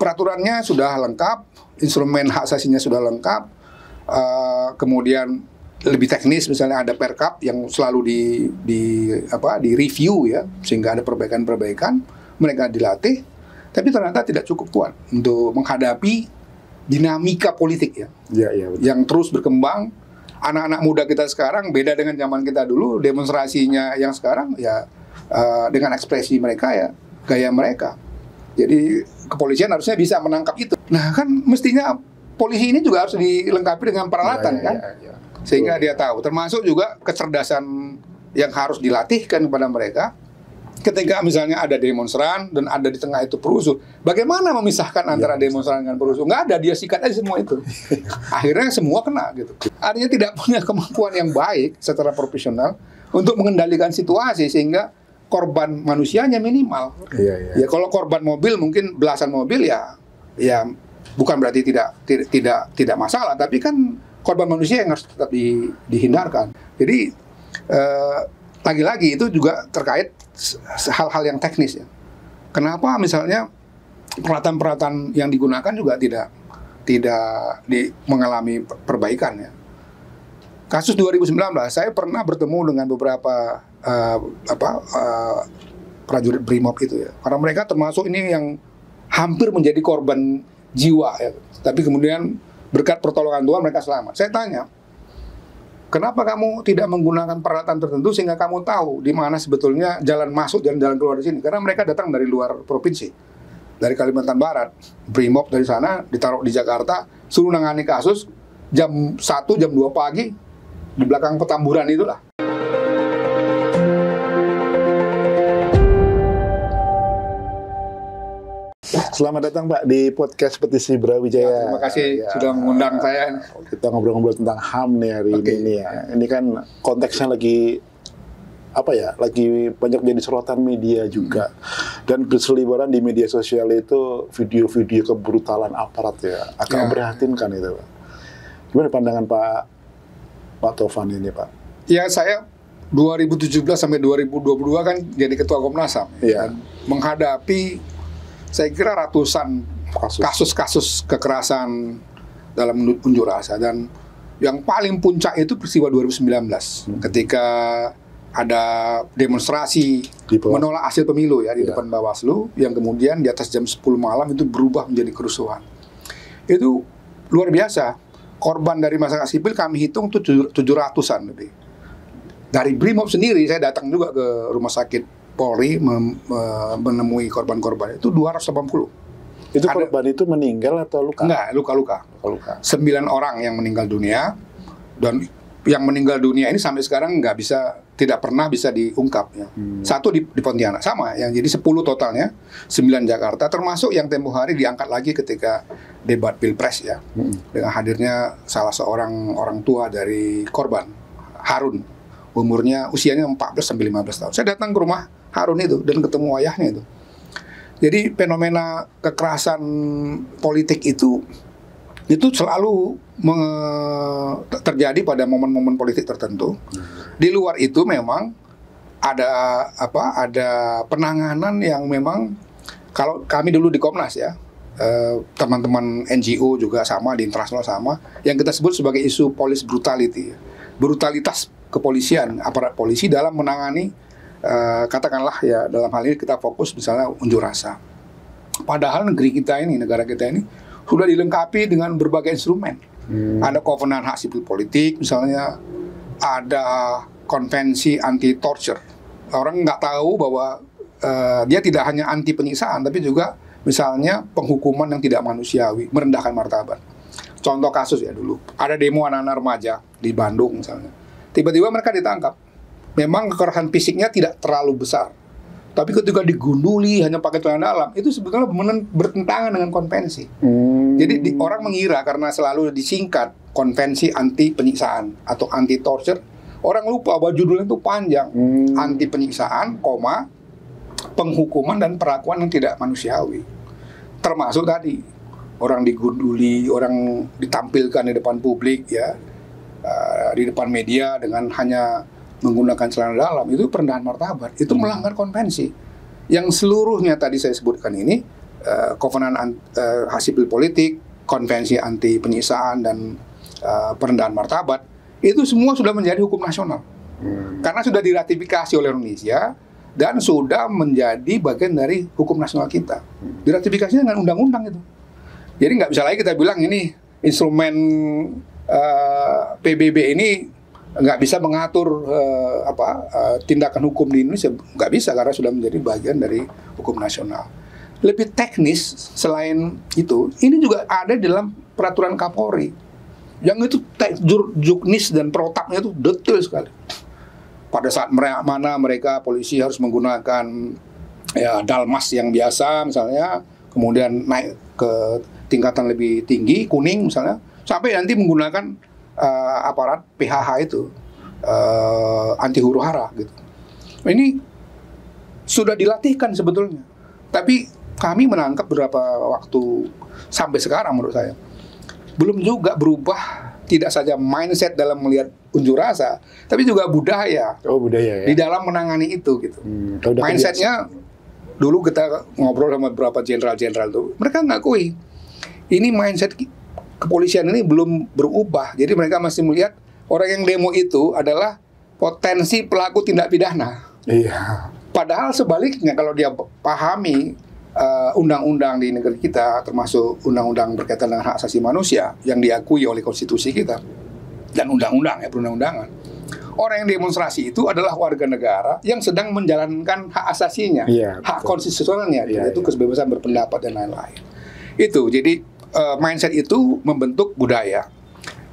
peraturannya sudah lengkap, instrumen hak asasinya sudah lengkap, kemudian lebih teknis misalnya ada perkap yang selalu di review ya, sehingga ada perbaikan-perbaikan, mereka dilatih, tapi ternyata tidak cukup kuat untuk menghadapi dinamika politik ya, yang terus berkembang. Anak-anak muda kita sekarang beda dengan zaman kita dulu, demonstrasinya yang sekarang ya dengan ekspresi mereka ya, gaya mereka. Jadi kepolisian harusnya bisa menangkap itu. Nah kan mestinya polisi ini juga harus dilengkapi dengan peralatan kan, sehingga dia tahu. Termasuk juga kecerdasan yang harus dilatihkan kepada mereka. Ketika misalnya ada demonstran dan ada di tengah itu perusuh, bagaimana memisahkan antara demonstran dengan perusuh? Nggak ada, dia sikat aja semua itu. Akhirnya semua kena gitu. Artinya tidak punya kemampuan yang baik secara profesional untuk mengendalikan situasi sehingga korban manusianya minimal. Ya kalau korban mobil mungkin belasan mobil ya bukan berarti tidak masalah, tapi kan korban manusia yang harus tetap dihindarkan. Jadi lagi-lagi itu juga terkait hal-hal yang teknis ya. Kenapa misalnya peralatan-peralatan yang digunakan juga tidak mengalami perbaikan ya. Kasus 2019 saya pernah bertemu dengan beberapa prajurit Brimob itu ya. Karena mereka termasuk ini yang hampir menjadi korban jiwa ya. Tapi kemudian berkat pertolongan Tuhan mereka selamat. Saya tanya, kenapa kamu tidak menggunakan peralatan tertentu sehingga kamu tahu di mana sebetulnya jalan masuk dan jalan keluar di sini? Karena mereka datang dari luar provinsi, dari Kalimantan Barat. Brimob dari sana ditaruh di Jakarta, suruh nangani kasus jam 1, jam 2 pagi di belakang Petamburan itulah. Selamat datang Pak di podcast Petisi Brawijaya. Ya, terima kasih sudah mengundang saya. Kita ngobrol-ngobrol tentang HAM nih hari ini ya. Ini kan konteksnya lagi lagi banyak jadi sorotan media juga. Dan berseliweran di media sosial itu video-video kebrutalan aparat ya. Agak memprihatinkan itu Pak. Gimana pandangan Pak Tovan ini Pak? Ya saya 2017 sampai 2022 kan jadi ketua Komnas HAM. Ya. Menghadapi saya kira ratusan kasus-kasus kekerasan dalam unjuk rasa, dan yang paling puncak itu peristiwa 2019 ketika ada demonstrasi menolak hasil pemilu ya di depan Bawaslu, yang kemudian di atas jam 10 malam itu berubah menjadi kerusuhan. Itu luar biasa. Korban dari masyarakat sipil kami hitung itu 700-an lebih. Dari Brimob sendiri saya datang juga ke rumah sakit Polri menemui korban-korban itu 280. Itu korban itu meninggal atau luka? Enggak, luka-luka. 9 orang yang meninggal dunia, dan yang meninggal dunia ini sampai sekarang tidak pernah bisa diungkap ya. 1 di Pontianak sama, yang jadi 10 totalnya, 9 Jakarta, termasuk yang tempo hari diangkat lagi ketika debat Pilpres ya. Dengan hadirnya salah seorang orang tua dari korban, Harun. Usianya 14 sampai 15 tahun. Saya datang ke rumah Harun itu dan ketemu ayahnya itu. Jadi fenomena kekerasan politik itu selalu terjadi pada momen-momen politik tertentu. Di luar itu memang ada penanganan yang memang, kalau kami dulu di Komnas ya, teman-teman NGO juga sama, di internasional sama, yang kita sebut sebagai isu police brutality, brutalitas kepolisian, aparat polisi dalam menangani katakanlah ya, dalam hal ini kita fokus misalnya unjuk rasa. Padahal negara kita ini sudah dilengkapi dengan berbagai instrumen. Ada Kovenan Hak Sipil Politik misalnya, ada konvensi anti torture. Orang nggak tahu bahwa dia tidak hanya anti penyiksaan, tapi juga misalnya penghukuman yang tidak manusiawi, merendahkan martabat. Contoh kasus ya, dulu ada demo anak-anak remaja di Bandung misalnya. Tiba-tiba mereka ditangkap. Memang kekerasan fisiknya tidak terlalu besar, tapi ketika digunduli hanya pakai celana dalam, itu sebetulnya bertentangan dengan konvensi. Jadi orang mengira karena selalu disingkat konvensi anti penyiksaan atau anti torture, orang lupa bahwa judulnya itu panjang. Anti penyiksaan, penghukuman dan perlakuan yang tidak manusiawi. Termasuk tadi orang digunduli, orang ditampilkan di depan publik ya, di depan media dengan hanya menggunakan celana dalam, itu perendahan martabat, itu melanggar konvensi yang seluruhnya tadi saya sebutkan ini kovenan sipil politik, konvensi anti penyiksaan dan perendahan martabat, itu semua sudah menjadi hukum nasional. Karena sudah diratifikasi oleh Indonesia dan sudah menjadi bagian dari hukum nasional kita. Diratifikasinya dengan undang-undang itu. Jadi nggak bisa lagi kita bilang ini instrumen PBB ini nggak bisa mengatur tindakan hukum di Indonesia. Nggak bisa karena sudah menjadi bagian dari hukum nasional. Lebih teknis selain itu, ini juga ada dalam peraturan Kapolri. Yang itu juknis dan protapnya itu detail sekali. Pada saat mana mereka polisi harus menggunakan dalmas yang biasa misalnya, kemudian naik ke tingkatan lebih tinggi, kuning misalnya, sampai nanti menggunakan aparat PHH itu, anti huru-hara gitu. Ini sudah dilatihkan sebetulnya. Tapi kami menangkap beberapa waktu sampai sekarang menurut saya belum juga berubah, tidak saja mindset dalam melihat unjuk rasa, tapi juga budaya. Budaya ya. Di dalam menangani itu gitu. Mindsetnya dulu kita ngobrol sama beberapa jenderal-jenderal itu, mereka ngakui ini mindset kepolisian ini belum berubah. Jadi mereka masih melihat orang yang demo itu adalah potensi pelaku tindak pidana. Iya. Padahal sebaliknya kalau dia pahami undang-undang di negeri kita, termasuk undang-undang berkaitan dengan hak asasi manusia yang diakui oleh konstitusi kita dan undang-undang perundang-undangan, orang yang demonstrasi itu adalah warga negara yang sedang menjalankan hak asasinya, hak konstitusionalnya, yaitu kebebasan berpendapat dan lain-lain. Itu jadi mindset itu membentuk budaya.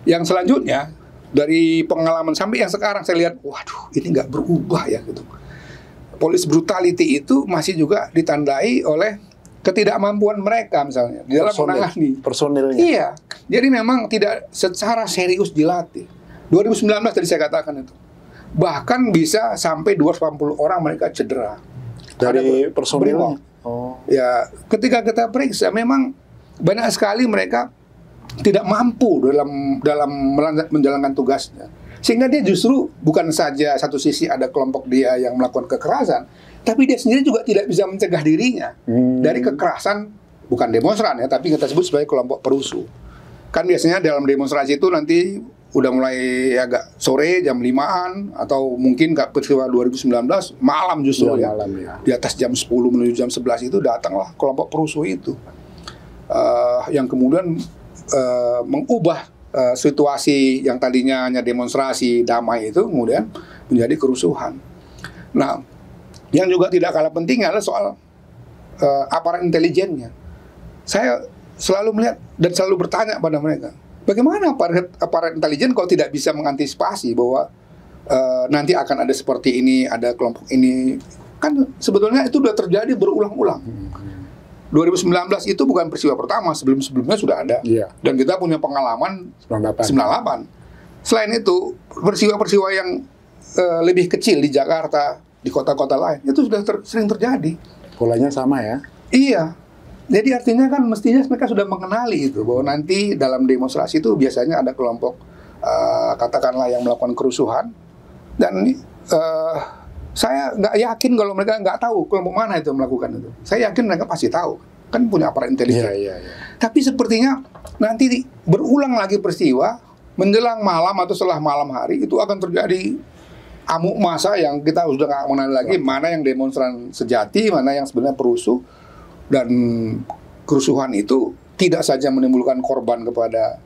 Yang selanjutnya dari pengalaman sampai yang sekarang saya lihat, waduh ini nggak berubah ya gitu. Police brutality itu masih juga ditandai oleh ketidakmampuan mereka misalnya di dalam menangani personilnya. Iya, jadi memang tidak secara serius dilatih. 2019 tadi saya katakan itu, bahkan bisa sampai 280 orang mereka cedera dari personilnya. Ya, ketika kita periksa memang banyak sekali mereka tidak mampu dalam menjalankan tugasnya. Sehingga dia justru bukan saja satu sisi ada kelompok dia yang melakukan kekerasan, tapi dia sendiri juga tidak bisa mencegah dirinya dari kekerasan, bukan demonstran ya, tapi kita sebut sebagai kelompok perusuh. Kan biasanya dalam demonstrasi itu nanti udah mulai agak sore jam 5-an atau mungkin peristiwa 2019 malam justru malam, ya. Di atas jam 10 menuju jam 11 itu datanglah kelompok perusuh itu yang kemudian mengubah situasi yang tadinya hanya demonstrasi damai itu kemudian menjadi kerusuhan. Nah, yang juga tidak kalah penting adalah soal aparat intelijennya. Saya selalu melihat dan selalu bertanya pada mereka, bagaimana aparat intelijen kalau tidak bisa mengantisipasi bahwa nanti akan ada seperti ini, ada kelompok ini. Kan sebetulnya itu sudah terjadi berulang-ulang. 2019 itu bukan peristiwa pertama, sebelum-sebelumnya sudah ada. Iya. Dan kita punya pengalaman 98. Selain itu, peristiwa-peristiwa yang lebih kecil di Jakarta, di kota-kota lain, itu sudah sering terjadi. Polanya sama ya? Iya. Jadi artinya kan mestinya mereka sudah mengenali itu, bahwa nanti dalam demonstrasi itu biasanya ada kelompok, katakanlah yang melakukan kerusuhan. Dan saya nggak yakin kalau mereka nggak tahu kelompok mana itu melakukan itu. Saya yakin mereka pasti tahu, kan punya aparat intelijen. Iya. Tapi sepertinya nanti berulang lagi peristiwa menjelang malam atau setelah malam hari itu akan terjadi amuk massa yang kita sudah nggak mengenal lagi mana yang demonstran sejati, mana yang sebenarnya perusuh. Dan kerusuhan itu tidak saja menimbulkan korban kepada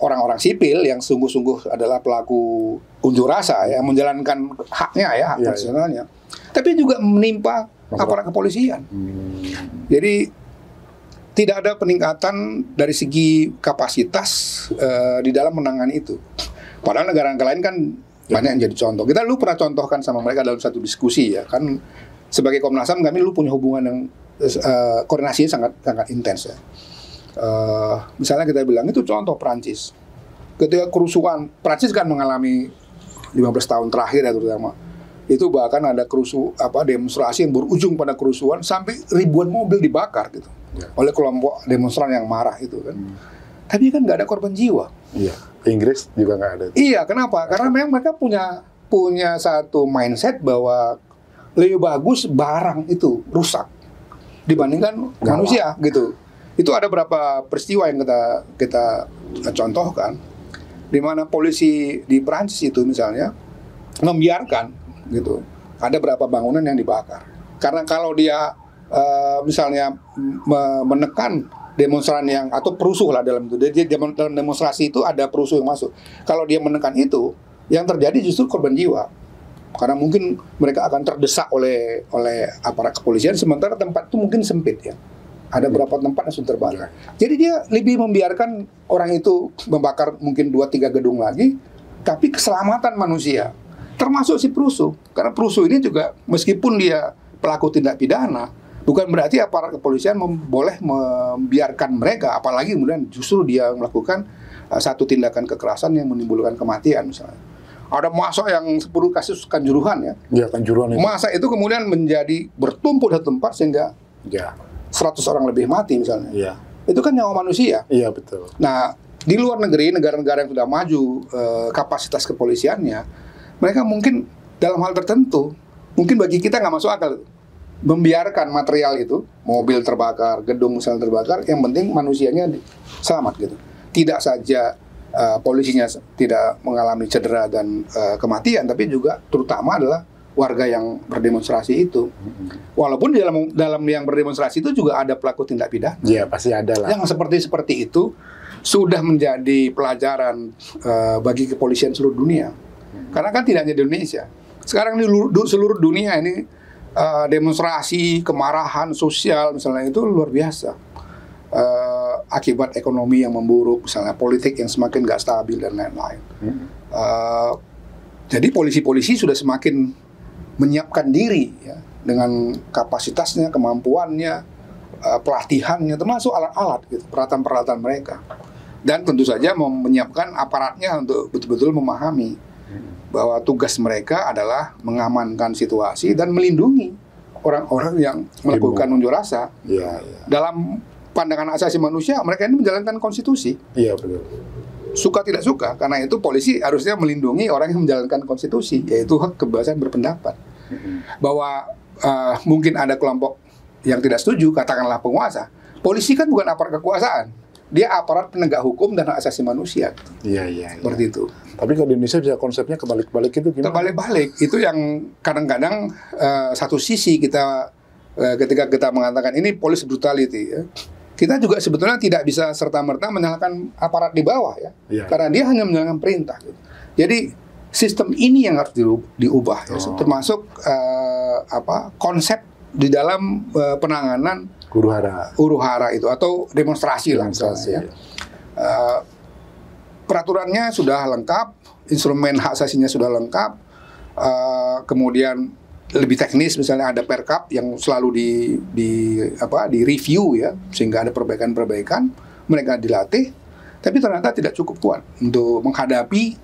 orang-orang sipil yang sungguh-sungguh adalah pelaku unjuk rasa ya, menjalankan haknya ya, hak konstitusionalnya, tapi juga menimpa aparat kepolisian. Jadi tidak ada peningkatan dari segi kapasitas di dalam menangani itu. Padahal negara-negara lain kan banyak yang jadi contoh. Kita dulu pernah contohkan sama mereka dalam satu diskusi ya, kan sebagai Komnas HAM kami dulu punya hubungan yang koordinasinya sangat intens ya. Misalnya kita bilang itu contoh Prancis. Ketika kerusuhan, Prancis kan mengalami 15 tahun terakhir ya terutama. Itu bahkan ada demonstrasi yang berujung pada kerusuhan sampai ribuan mobil dibakar gitu. Oleh kelompok demonstran yang marah itu kan. Tapi kan nggak ada korban jiwa. Iya. Inggris juga nggak ada. Iya, kenapa? Karena memang mereka punya satu mindset bahwa lebih bagus barang itu rusak dibandingkan manusia gitu. Itu ada beberapa peristiwa yang kita contohkan, di mana polisi di Prancis itu misalnya membiarkan gitu ada beberapa bangunan yang dibakar. Karena kalau dia misalnya menekan demonstran yang atau perusuh lah dalam itu, dalam demonstrasi itu ada perusuh yang masuk. Kalau dia menekan itu, yang terjadi justru korban jiwa. Karena mungkin mereka akan terdesak oleh aparat kepolisian, sementara tempat itu mungkin sempit ya. Ada beberapa tempat yang sudah terbakar. Jadi dia lebih membiarkan orang itu membakar mungkin 2-3 gedung lagi, tapi keselamatan manusia, termasuk si perusuh. Karena perusuh ini juga meskipun dia pelaku tindak pidana, bukan berarti aparat kepolisian boleh membiarkan mereka, apalagi kemudian justru dia melakukan satu tindakan kekerasan yang menimbulkan kematian misalnya. Ada masa yang 10 kasus Kanjuruhan ya. Iya, Kanjuruhan itu. Masa itu kemudian menjadi bertumpuk di tempat sehingga Ya. 100 orang lebih mati misalnya. Iya. Itu kan nyawa manusia. Iya, betul. Nah, di luar negeri, negara-negara yang sudah maju kapasitas kepolisiannya, mereka mungkin dalam hal tertentu, mungkin bagi kita nggak masuk akal membiarkan material itu, mobil terbakar, gedung misalnya terbakar, yang penting manusianya selamat gitu. Tidak saja polisinya tidak mengalami cedera dan kematian, tapi juga terutama adalah warga yang berdemonstrasi itu. Walaupun di dalam yang berdemonstrasi itu juga ada pelaku tindak pidana. Iya, pasti ada lah. Yang seperti itu sudah menjadi pelajaran bagi kepolisian seluruh dunia. Karena kan tidak hanya di Indonesia. Sekarang di seluruh dunia ini demonstrasi, kemarahan sosial misalnya itu luar biasa. Akibat ekonomi yang memburuk, misalnya politik yang semakin nggak stabil dan lain-lain. Jadi polisi-polisi sudah semakin menyiapkan diri ya, dengan kapasitasnya, kemampuannya, pelatihannya, termasuk alat-alat, gitu, peralatan-peralatan mereka. Dan tentu saja menyiapkan aparatnya untuk betul-betul memahami bahwa tugas mereka adalah mengamankan situasi dan melindungi orang-orang yang melakukan unjuk rasa. Iya, iya. Dalam pandangan asasi manusia, mereka ini menjalankan konstitusi. Iya, betul. Suka tidak suka, karena itu polisi harusnya melindungi orang yang menjalankan konstitusi, yaitu hak kebebasan berpendapat. Bahwa mungkin ada kelompok yang tidak setuju, katakanlah penguasa. Polisi kan bukan aparat kekuasaan, dia aparat penegak hukum dan hak asasi manusia. Iya, iya. Seperti itu. Tapi kalau di Indonesia bisa konsepnya kebalik-balik itu gimana? Terbalik-balik, itu yang kadang-kadang satu sisi kita ketika kita mengatakan ini police brutality ya, kita juga sebetulnya tidak bisa serta-merta menyalahkan aparat di bawah ya, karena dia hanya menjalankan perintah. Gitu. Jadi sistem ini yang harus diubah, ya, termasuk konsep di dalam penanganan huru hara itu atau demonstrasi lah misalnya. Ya. Peraturannya sudah lengkap, instrumen hak asasinya sudah lengkap, kemudian lebih teknis misalnya ada perkap yang selalu di review ya, sehingga ada perbaikan-perbaikan, mereka dilatih, tapi ternyata tidak cukup kuat untuk menghadapi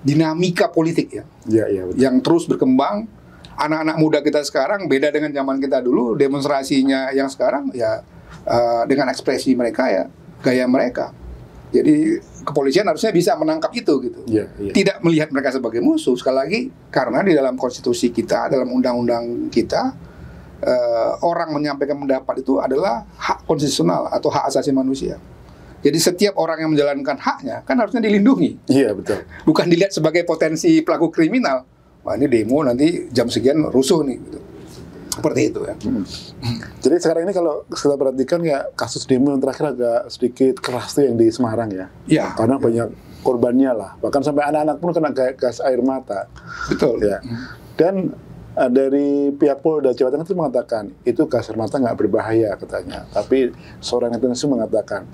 dinamika politik ya, yang terus berkembang. Anak-anak muda kita sekarang beda dengan zaman kita dulu, demonstrasinya yang sekarang ya dengan ekspresi mereka ya, gaya mereka. Jadi kepolisian harusnya bisa menangkap itu gitu. Tidak melihat mereka sebagai musuh. Sekali lagi karena di dalam konstitusi kita, dalam undang-undang kita, orang menyampaikan pendapat itu adalah hak konstitusional atau hak asasi manusia. Jadi setiap orang yang menjalankan haknya kan harusnya dilindungi. Iya, betul. Bukan dilihat sebagai potensi pelaku kriminal. Wah, ini demo nanti jam sekian rusuh nih gitu. Seperti itu ya. Jadi sekarang ini kalau kita perhatikan ya, kasus demo yang terakhir agak sedikit keras tuh yang di Semarang ya. Iya. Karena banyak korbannya lah. Bahkan sampai anak-anak pun kena gas air mata. Betul. Ya. Dan dari pihak Polda Jawa Tengah itu mengatakan itu gas air mata nggak berbahaya katanya. Tapi seorang netizen mengatakan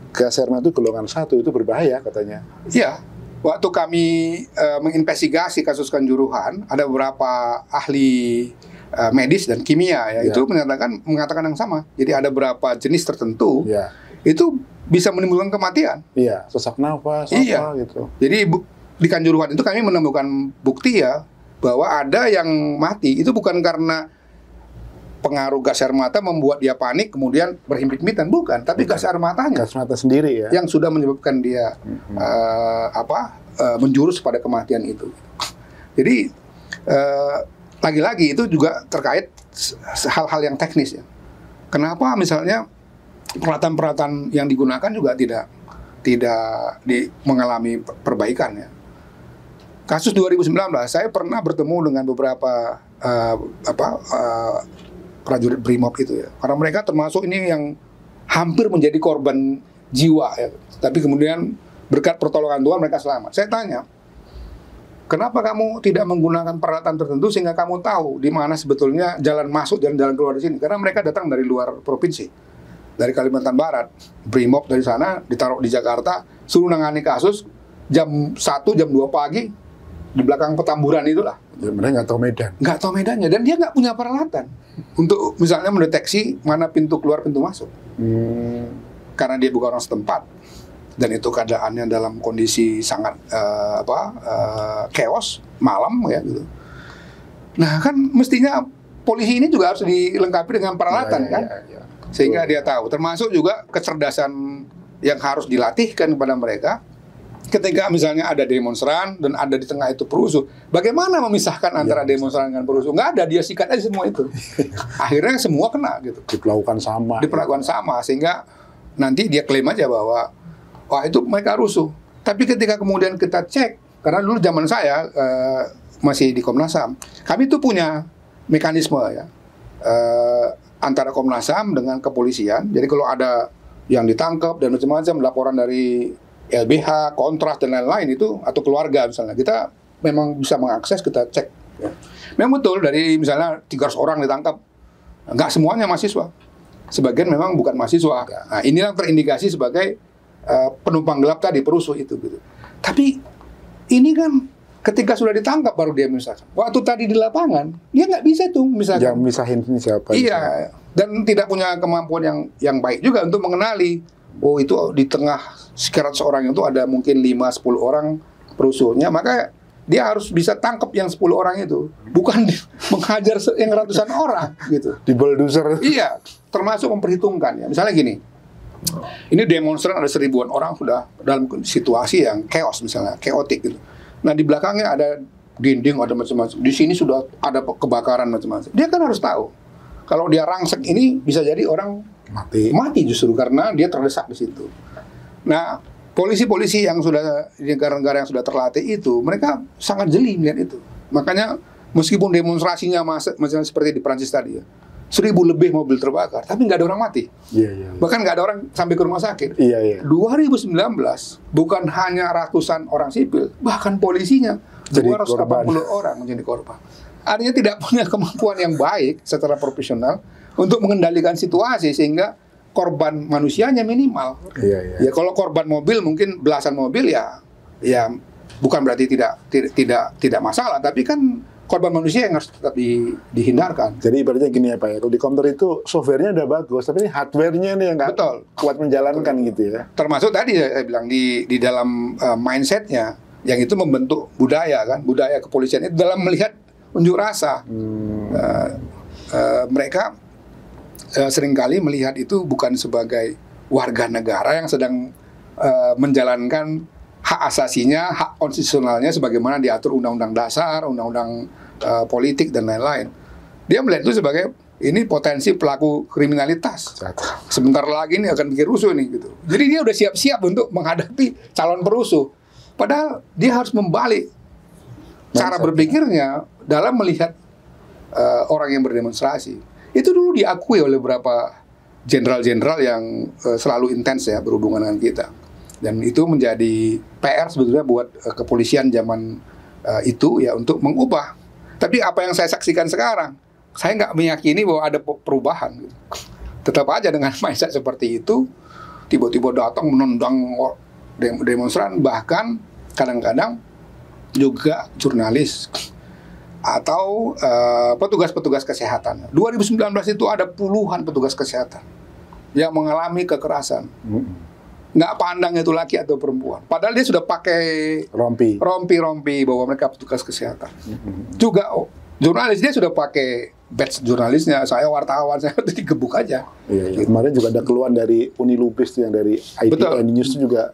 gas air mata itu golongan 1 itu berbahaya katanya. Iya. Waktu kami menginvestigasi kasus Kanjuruhan, ada beberapa ahli medis dan kimia ya, itu mengatakan yang sama. Jadi ada beberapa jenis tertentu itu bisa menimbulkan kematian. Iya, sesak nafas apa gitu. Jadi di Kanjuruhan itu kami menemukan bukti ya bahwa ada yang mati itu bukan karena pengaruh gas air mata membuat dia panik kemudian berhimpit-himpitan, bukan, tapi gas air matanya. Gas mata sendiri ya. Yang sudah menyebabkan dia menjurus pada kematian itu. Jadi lagi-lagi itu juga terkait hal-hal yang teknis ya. Kenapa misalnya peralatan-peralatan yang digunakan juga tidak mengalami perbaikan ya. Kasus 2019, saya pernah bertemu dengan beberapa prajurit Brimob itu ya. Karena mereka termasuk ini yang hampir menjadi korban jiwa ya. Tapi kemudian berkat pertolongan Tuhan mereka selamat. Saya tanya, kenapa kamu tidak menggunakan peralatan tertentu sehingga kamu tahu di mana sebetulnya jalan masuk dan jalan keluar di sini? Karena mereka datang dari luar provinsi, dari Kalimantan Barat, Brimob dari sana ditaruh di Jakarta, suruh nangani kasus jam 1, jam 2 pagi di belakang Petamburan itulah. Ya, mereka nggak tahu medan. Nggak tahu medannya dan dia nggak punya peralatan untuk misalnya mendeteksi mana pintu keluar pintu masuk. Karena dia bukan orang setempat dan itu keadaannya dalam kondisi sangat chaos malam ya gitu. Nah kan mestinya polisi ini juga harus dilengkapi dengan peralatan kan, sehingga dia tahu. Termasuk juga kecerdasan yang harus dilatihkan kepada mereka. Ketika misalnya ada demonstran dan ada di tengah itu perusuh, bagaimana memisahkan antara demonstran dengan perusuh? Nggak ada, dia sikat aja semua itu. Akhirnya semua kena gitu. Diperlakukan sama, sehingga nanti dia klaim aja bahwa wah itu mereka rusuh. Tapi ketika kemudian kita cek, karena dulu zaman saya masih di Komnas HAM, kami tuh punya mekanisme ya antara Komnas HAM dengan kepolisian. Jadi kalau ada yang ditangkap dan macam-macam, laporan dari LBH, kontras dan lain-lain itu atau keluarga misalnya, kita memang bisa mengakses, kita cek. Ya. Memang betul dari misalnya 300 orang ditangkap, nggak semuanya mahasiswa, sebagian memang bukan mahasiswa. Nah, inilah terindikasi sebagai penumpang gelap tadi, perusuh itu. Gitu. Tapi ini kan ketika sudah ditangkap baru dia misalkan. Waktu tadi di lapangan dia nggak bisa tuh misalkan. Yang misahin ini siapa? Iya, dan tidak punya kemampuan yang baik juga untuk mengenali. Oh itu di tengah sekitar seorang itu ada mungkin 5-10 orang perusuhnya, maka dia harus bisa tangkap yang 10 orang itu, bukan menghajar yang ratusan orang gitu. Di bulldozer. Iya, termasuk memperhitungkan ya. Misalnya gini, ini demonstran ada 1000-an orang sudah dalam situasi yang chaos misalnya, chaotic gitu. Nah di belakangnya ada dinding, ada macam-macam. Di sini sudah ada kebakaran macam-macam. Dia kan harus tahu kalau dia rangsek ini bisa jadi orang mati justru karena dia terdesak di situ. Nah, polisi-polisi yang sudah di negara-negara yang sudah terlatih itu, mereka sangat jeli melihat itu. Makanya meskipun demonstrasinya misalnya seperti di Prancis tadi ya, 1000 lebih mobil terbakar, tapi nggak ada orang mati. Bahkan nggak ada orang sampai ke rumah sakit. 2019 bukan hanya ratusan orang sipil, bahkan polisinya 280 orang menjadi korban. Artinya tidak punya kemampuan yang baik secara profesional untuk mengendalikan situasi sehingga korban manusianya minimal. Ya kalau korban mobil mungkin belasan mobil ya bukan berarti tidak masalah, tapi kan korban manusia yang harus tetap dihindarkan. Jadi ibaratnya gini ya Pak ya, kalau di komputer itu softwarenya udah bagus, tapi hardware-nya nih yang nggak kuat menjalankan gitu ya. Termasuk tadi saya bilang di dalam mindset-nya yang itu membentuk budaya kepolisian itu dalam melihat unjuk rasa. Mereka seringkali melihat itu bukan sebagai warga negara yang sedang menjalankan hak asasinya, hak konstitusionalnya sebagaimana diatur Undang-Undang Dasar, Undang-Undang politik dan lain-lain. Dia melihat itu sebagai ini potensi pelaku kriminalitas. Sebentar lagi ini akan bikin rusuh nih gitu. Jadi dia udah siap-siap untuk menghadapi calon perusuh. Padahal dia harus membalik cara berpikirnya dalam melihat orang yang berdemonstrasi. Itu dulu diakui oleh beberapa jenderal-jenderal yang selalu intens ya berhubungan dengan kita. Dan itu menjadi PR sebetulnya buat kepolisian zaman itu ya untuk mengubah. Tapi apa yang saya saksikan sekarang, saya nggak meyakini bahwa ada perubahan. Gitu. Tetap aja dengan mindset seperti itu, tiba-tiba datang menendang demonstran, bahkan kadang-kadang juga jurnalis atau petugas-petugas kesehatan. 2019 itu ada puluhan petugas kesehatan yang mengalami kekerasan. Nggak pandang itu laki atau perempuan. Padahal dia sudah pakai rompi bahwa mereka petugas kesehatan. Juga jurnalis dia sudah pakai badge jurnalisnya. Saya wartawan, saya digebuk aja. Kemarin juga ada keluhan dari Unilupis yang dari ITN News juga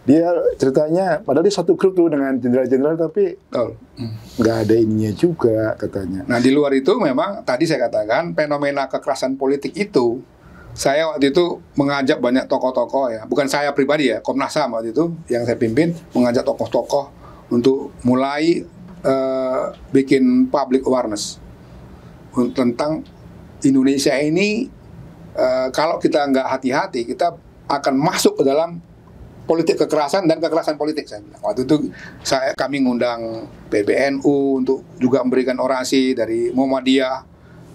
Dia ceritanya, padahal dia satu grup tuh dengan jenderal-jenderal, tapi nggak ada ininya juga katanya. Nah, di luar itu memang tadi saya katakan fenomena kekerasan politik itu, saya waktu itu mengajak banyak tokoh-tokoh ya, bukan saya pribadi ya, Komnas HAM waktu itu yang saya pimpin mengajak tokoh-tokoh untuk mulai bikin public awareness tentang Indonesia ini. Kalau kita nggak hati-hati, kita akan masuk ke dalam politik kekerasan dan kekerasan politik, saya bilang. Waktu itu kami ngundang PBNU untuk juga memberikan orasi, dari Muhammadiyah,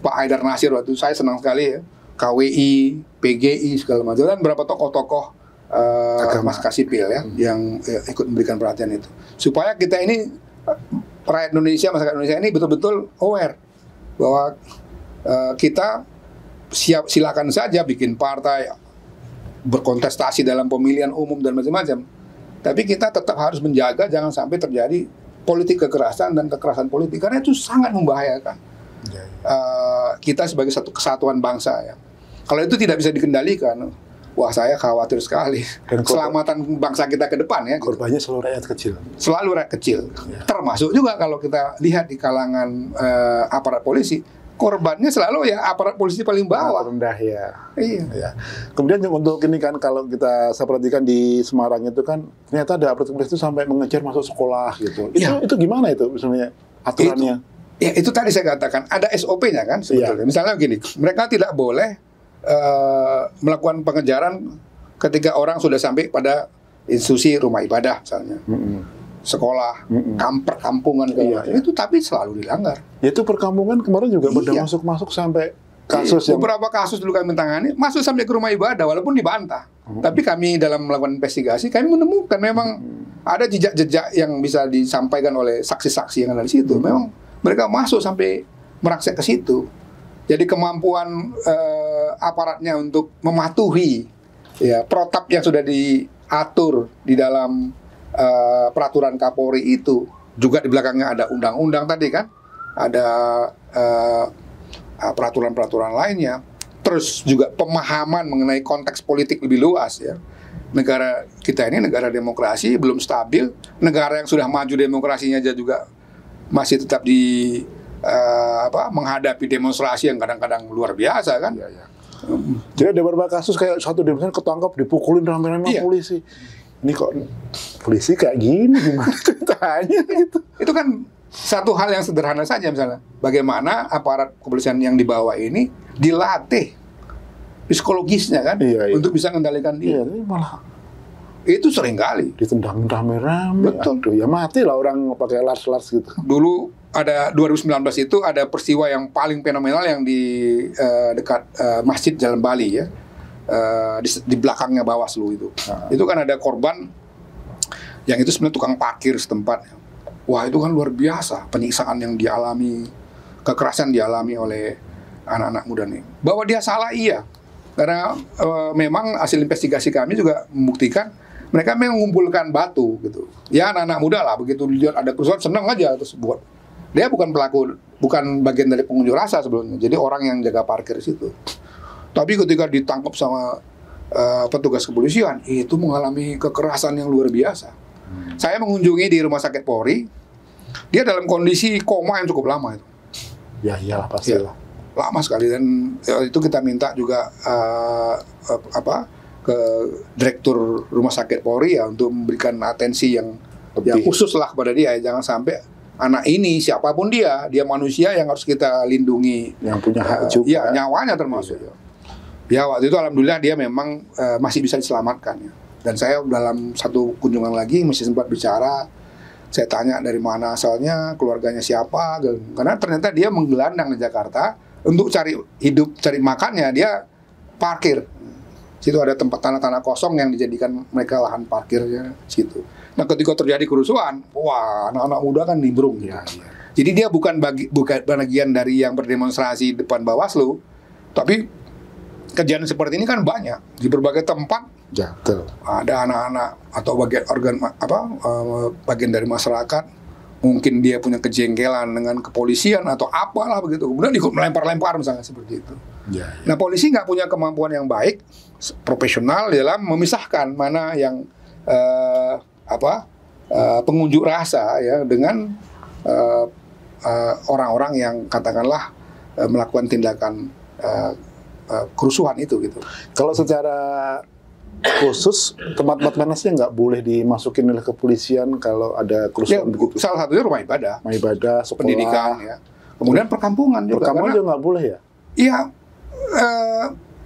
Pak Haidar Nasir waktu itu, saya senang sekali ya, KWI, PGI segala macam, dan beberapa tokoh-tokoh masyarakat sipil ya yang ikut memberikan perhatian itu, supaya kita ini rakyat Indonesia, masyarakat Indonesia ini betul-betul aware bahwa kita silakan saja bikin partai, berkontestasi dalam pemilihan umum dan macam-macam, tapi kita tetap harus menjaga jangan sampai terjadi politik kekerasan dan kekerasan politik, karena itu sangat membahayakan kita sebagai satu kesatuan bangsa ya. Kalau itu tidak bisa dikendalikan, wah saya khawatir sekali keselamatan bangsa kita ke depan ya. Korbannya selalu rakyat kecil. Selalu rakyat kecil. Termasuk juga kalau kita lihat di kalangan aparat polisi, korbannya selalu ya aparat polisi paling bawah. Rendah ya. Iya. Ya. Kemudian untuk ini kan, kalau saya perhatikan di Semarang itu kan ternyata ada aparat polisi itu sampai mengejar masuk sekolah gitu. Itu gimana itu misalnya aturannya? Itu tadi saya katakan ada SOP-nya kan sebetulnya. Misalnya begini, mereka tidak boleh melakukan pengejaran ketika orang sudah sampai pada institusi rumah ibadah misalnya. Sekolah, perkampungan itu, tapi selalu dilanggar. Itu perkampungan kemarin juga pada masuk sampai kasus yang beberapa kasus dulu kami tangani masuk sampai ke rumah ibadah walaupun dibantah. Tapi kami dalam melakukan investigasi kami menemukan memang ada jejak-jejak yang bisa disampaikan oleh saksi-saksi yang ada di situ. Memang mereka masuk sampai merangsek ke situ. Jadi kemampuan aparatnya untuk mematuhi ya protap yang sudah diatur di dalam peraturan Kapolri itu, juga di belakangnya ada undang-undang tadi kan, ada peraturan-peraturan lainnya, terus juga pemahaman mengenai konteks politik lebih luas ya. Negara kita ini negara demokrasi, belum stabil. Negara yang sudah maju demokrasinya aja juga masih tetap menghadapi demonstrasi yang kadang-kadang luar biasa kan. Jadi ada beberapa kasus kayak satu demonstran ketangkap dipukulin rame-rame polisi. Ini kok polisi kayak gini, gimana ceritanya gitu. Itu kan satu hal yang sederhana saja, misalnya bagaimana aparat kepolisian yang dibawa ini dilatih psikologisnya kan, untuk bisa mengendalikan dia. Ini malah itu sering kali ditendang rame-rame. Betul. Aduh, ya mati lah orang pakai lars-lars gitu. Dulu ada 2019 itu ada peristiwa yang paling fenomenal yang di dekat Masjid Jalan Bali ya. Di belakangnya Bawaslu itu. Itu kan ada korban yang itu sebenarnya tukang parkir setempat. Wah, itu kan luar biasa penyiksaan yang dialami, kekerasan dialami oleh anak-anak muda nih. Bahwa dia salah iya. Karena memang hasil investigasi kami juga membuktikan mereka memang mengumpulkan batu gitu. Ya anak-anak muda lah, begitu lihat ada kerusuhan senang aja terus buat. Dia bukan pelaku, bukan bagian dari pengunjuk rasa sebelumnya. Jadi orang yang jaga parkir di situ. Tapi ketika ditangkap sama petugas kepolisian, itu mengalami kekerasan yang luar biasa. Saya mengunjungi di rumah sakit Polri, dia dalam kondisi koma yang cukup lama itu. Ya iyalah pasti lah. Lama sekali, dan itu kita minta juga ke direktur rumah sakit Polri ya untuk memberikan atensi yang khusus lah kepada dia. Jangan sampai anak ini siapapun dia manusia yang harus kita lindungi, yang punya hak juga. Ya, nyawanya termasuk. Ya waktu itu alhamdulillah dia memang masih bisa diselamatkan ya. Dan saya dalam satu kunjungan lagi masih sempat bicara, saya tanya dari mana asalnya, keluarganya siapa, karena ternyata dia menggelandang di Jakarta untuk cari hidup, cari makannya, dia parkir. Situ ada tempat tanah-tanah kosong yang dijadikan mereka lahan parkirnya situ. Nah ketika terjadi kerusuhan, wah anak-anak muda kan nimbrung. Jadi dia bukan bagian dari yang berdemonstrasi depan Bawaslu, tapi kejadian seperti ini kan banyak di berbagai tempat. Ada anak-anak atau bagian dari masyarakat, mungkin dia punya kejengkelan dengan kepolisian atau apalah begitu, kemudian ikut melempar-lempar misalnya seperti itu. Nah polisi nggak punya kemampuan yang baik, profesional dalam memisahkan mana yang pengunjuk rasa ya dengan orang-orang yang katakanlah melakukan tindakan kerusuhan itu gitu. Kalau secara khusus tempat-tempat manasnya nggak boleh dimasukin oleh kepolisian kalau ada kerusuhan begitu? Salah satunya rumah ibadah, sekolah, pendidikan, ya. Kemudian perkampungan juga. Perkampungan juga nggak boleh ya? Iya,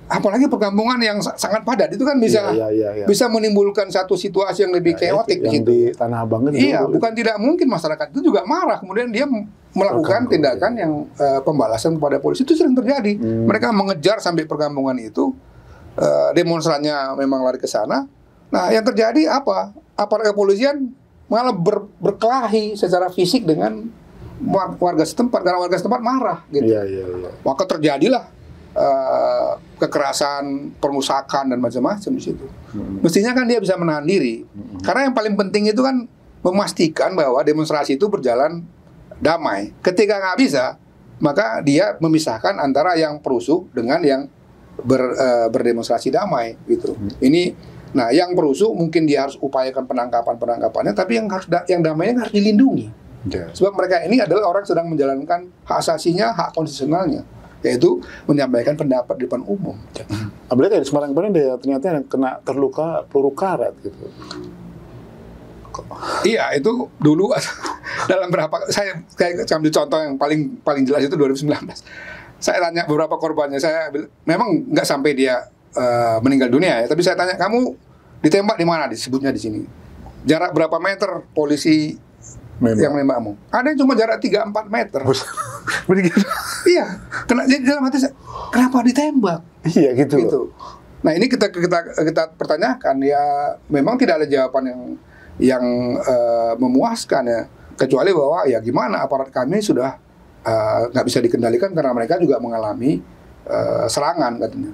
apalagi perkampungan yang sangat padat itu kan bisa bisa menimbulkan satu situasi yang lebih chaotic yang gitu. Di Tanah Abang itu. Iya, bukan tidak mungkin masyarakat itu juga marah, kemudian dia melakukan tindakan yang pembalasan kepada polisi. Itu sering terjadi. Mereka mengejar sampai perkampungan itu. Demonstrannya memang lari ke sana. Nah, yang terjadi apa? Aparat kepolisian malah berkelahi secara fisik dengan warga setempat karena warga setempat marah gitu. Maka terjadilah kekerasan, perusakan dan macam-macam di situ. Mestinya kan dia bisa menahan diri. Karena yang paling penting itu kan memastikan bahwa demonstrasi itu berjalan damai. Ketika nggak bisa, maka dia memisahkan antara yang perusuh dengan yang berdemonstrasi damai gitu. Ini, nah yang perusuh mungkin dia harus upayakan penangkapannya, tapi yang damainya harus dilindungi. Sebab mereka ini adalah orang sedang menjalankan hak asasinya, hak konstitusionalnya, yaitu menyampaikan pendapat di depan umum. Apalagi di Semarang kemarin dia ternyata yang kena terluka peluru karet gitu. Iya, itu dulu dalam berapa, saya ambil contoh yang paling jelas itu 2019. Saya tanya beberapa korbannya, saya memang nggak sampai dia meninggal dunia ya, tapi saya tanya, kamu ditembak di mana? Disebutnya di sini. Jarak berapa meter polisi yang menembakmu? Ada yang cuma jarak 3-4 meter. Iya, jadi dalam hati saya, kenapa ditembak? Iya gitu. Nah ini kita pertanyakan ya, memang tidak ada jawaban yang memuaskan ya, kecuali bahwa ya gimana aparat kami sudah nggak bisa dikendalikan karena mereka juga mengalami serangan katanya.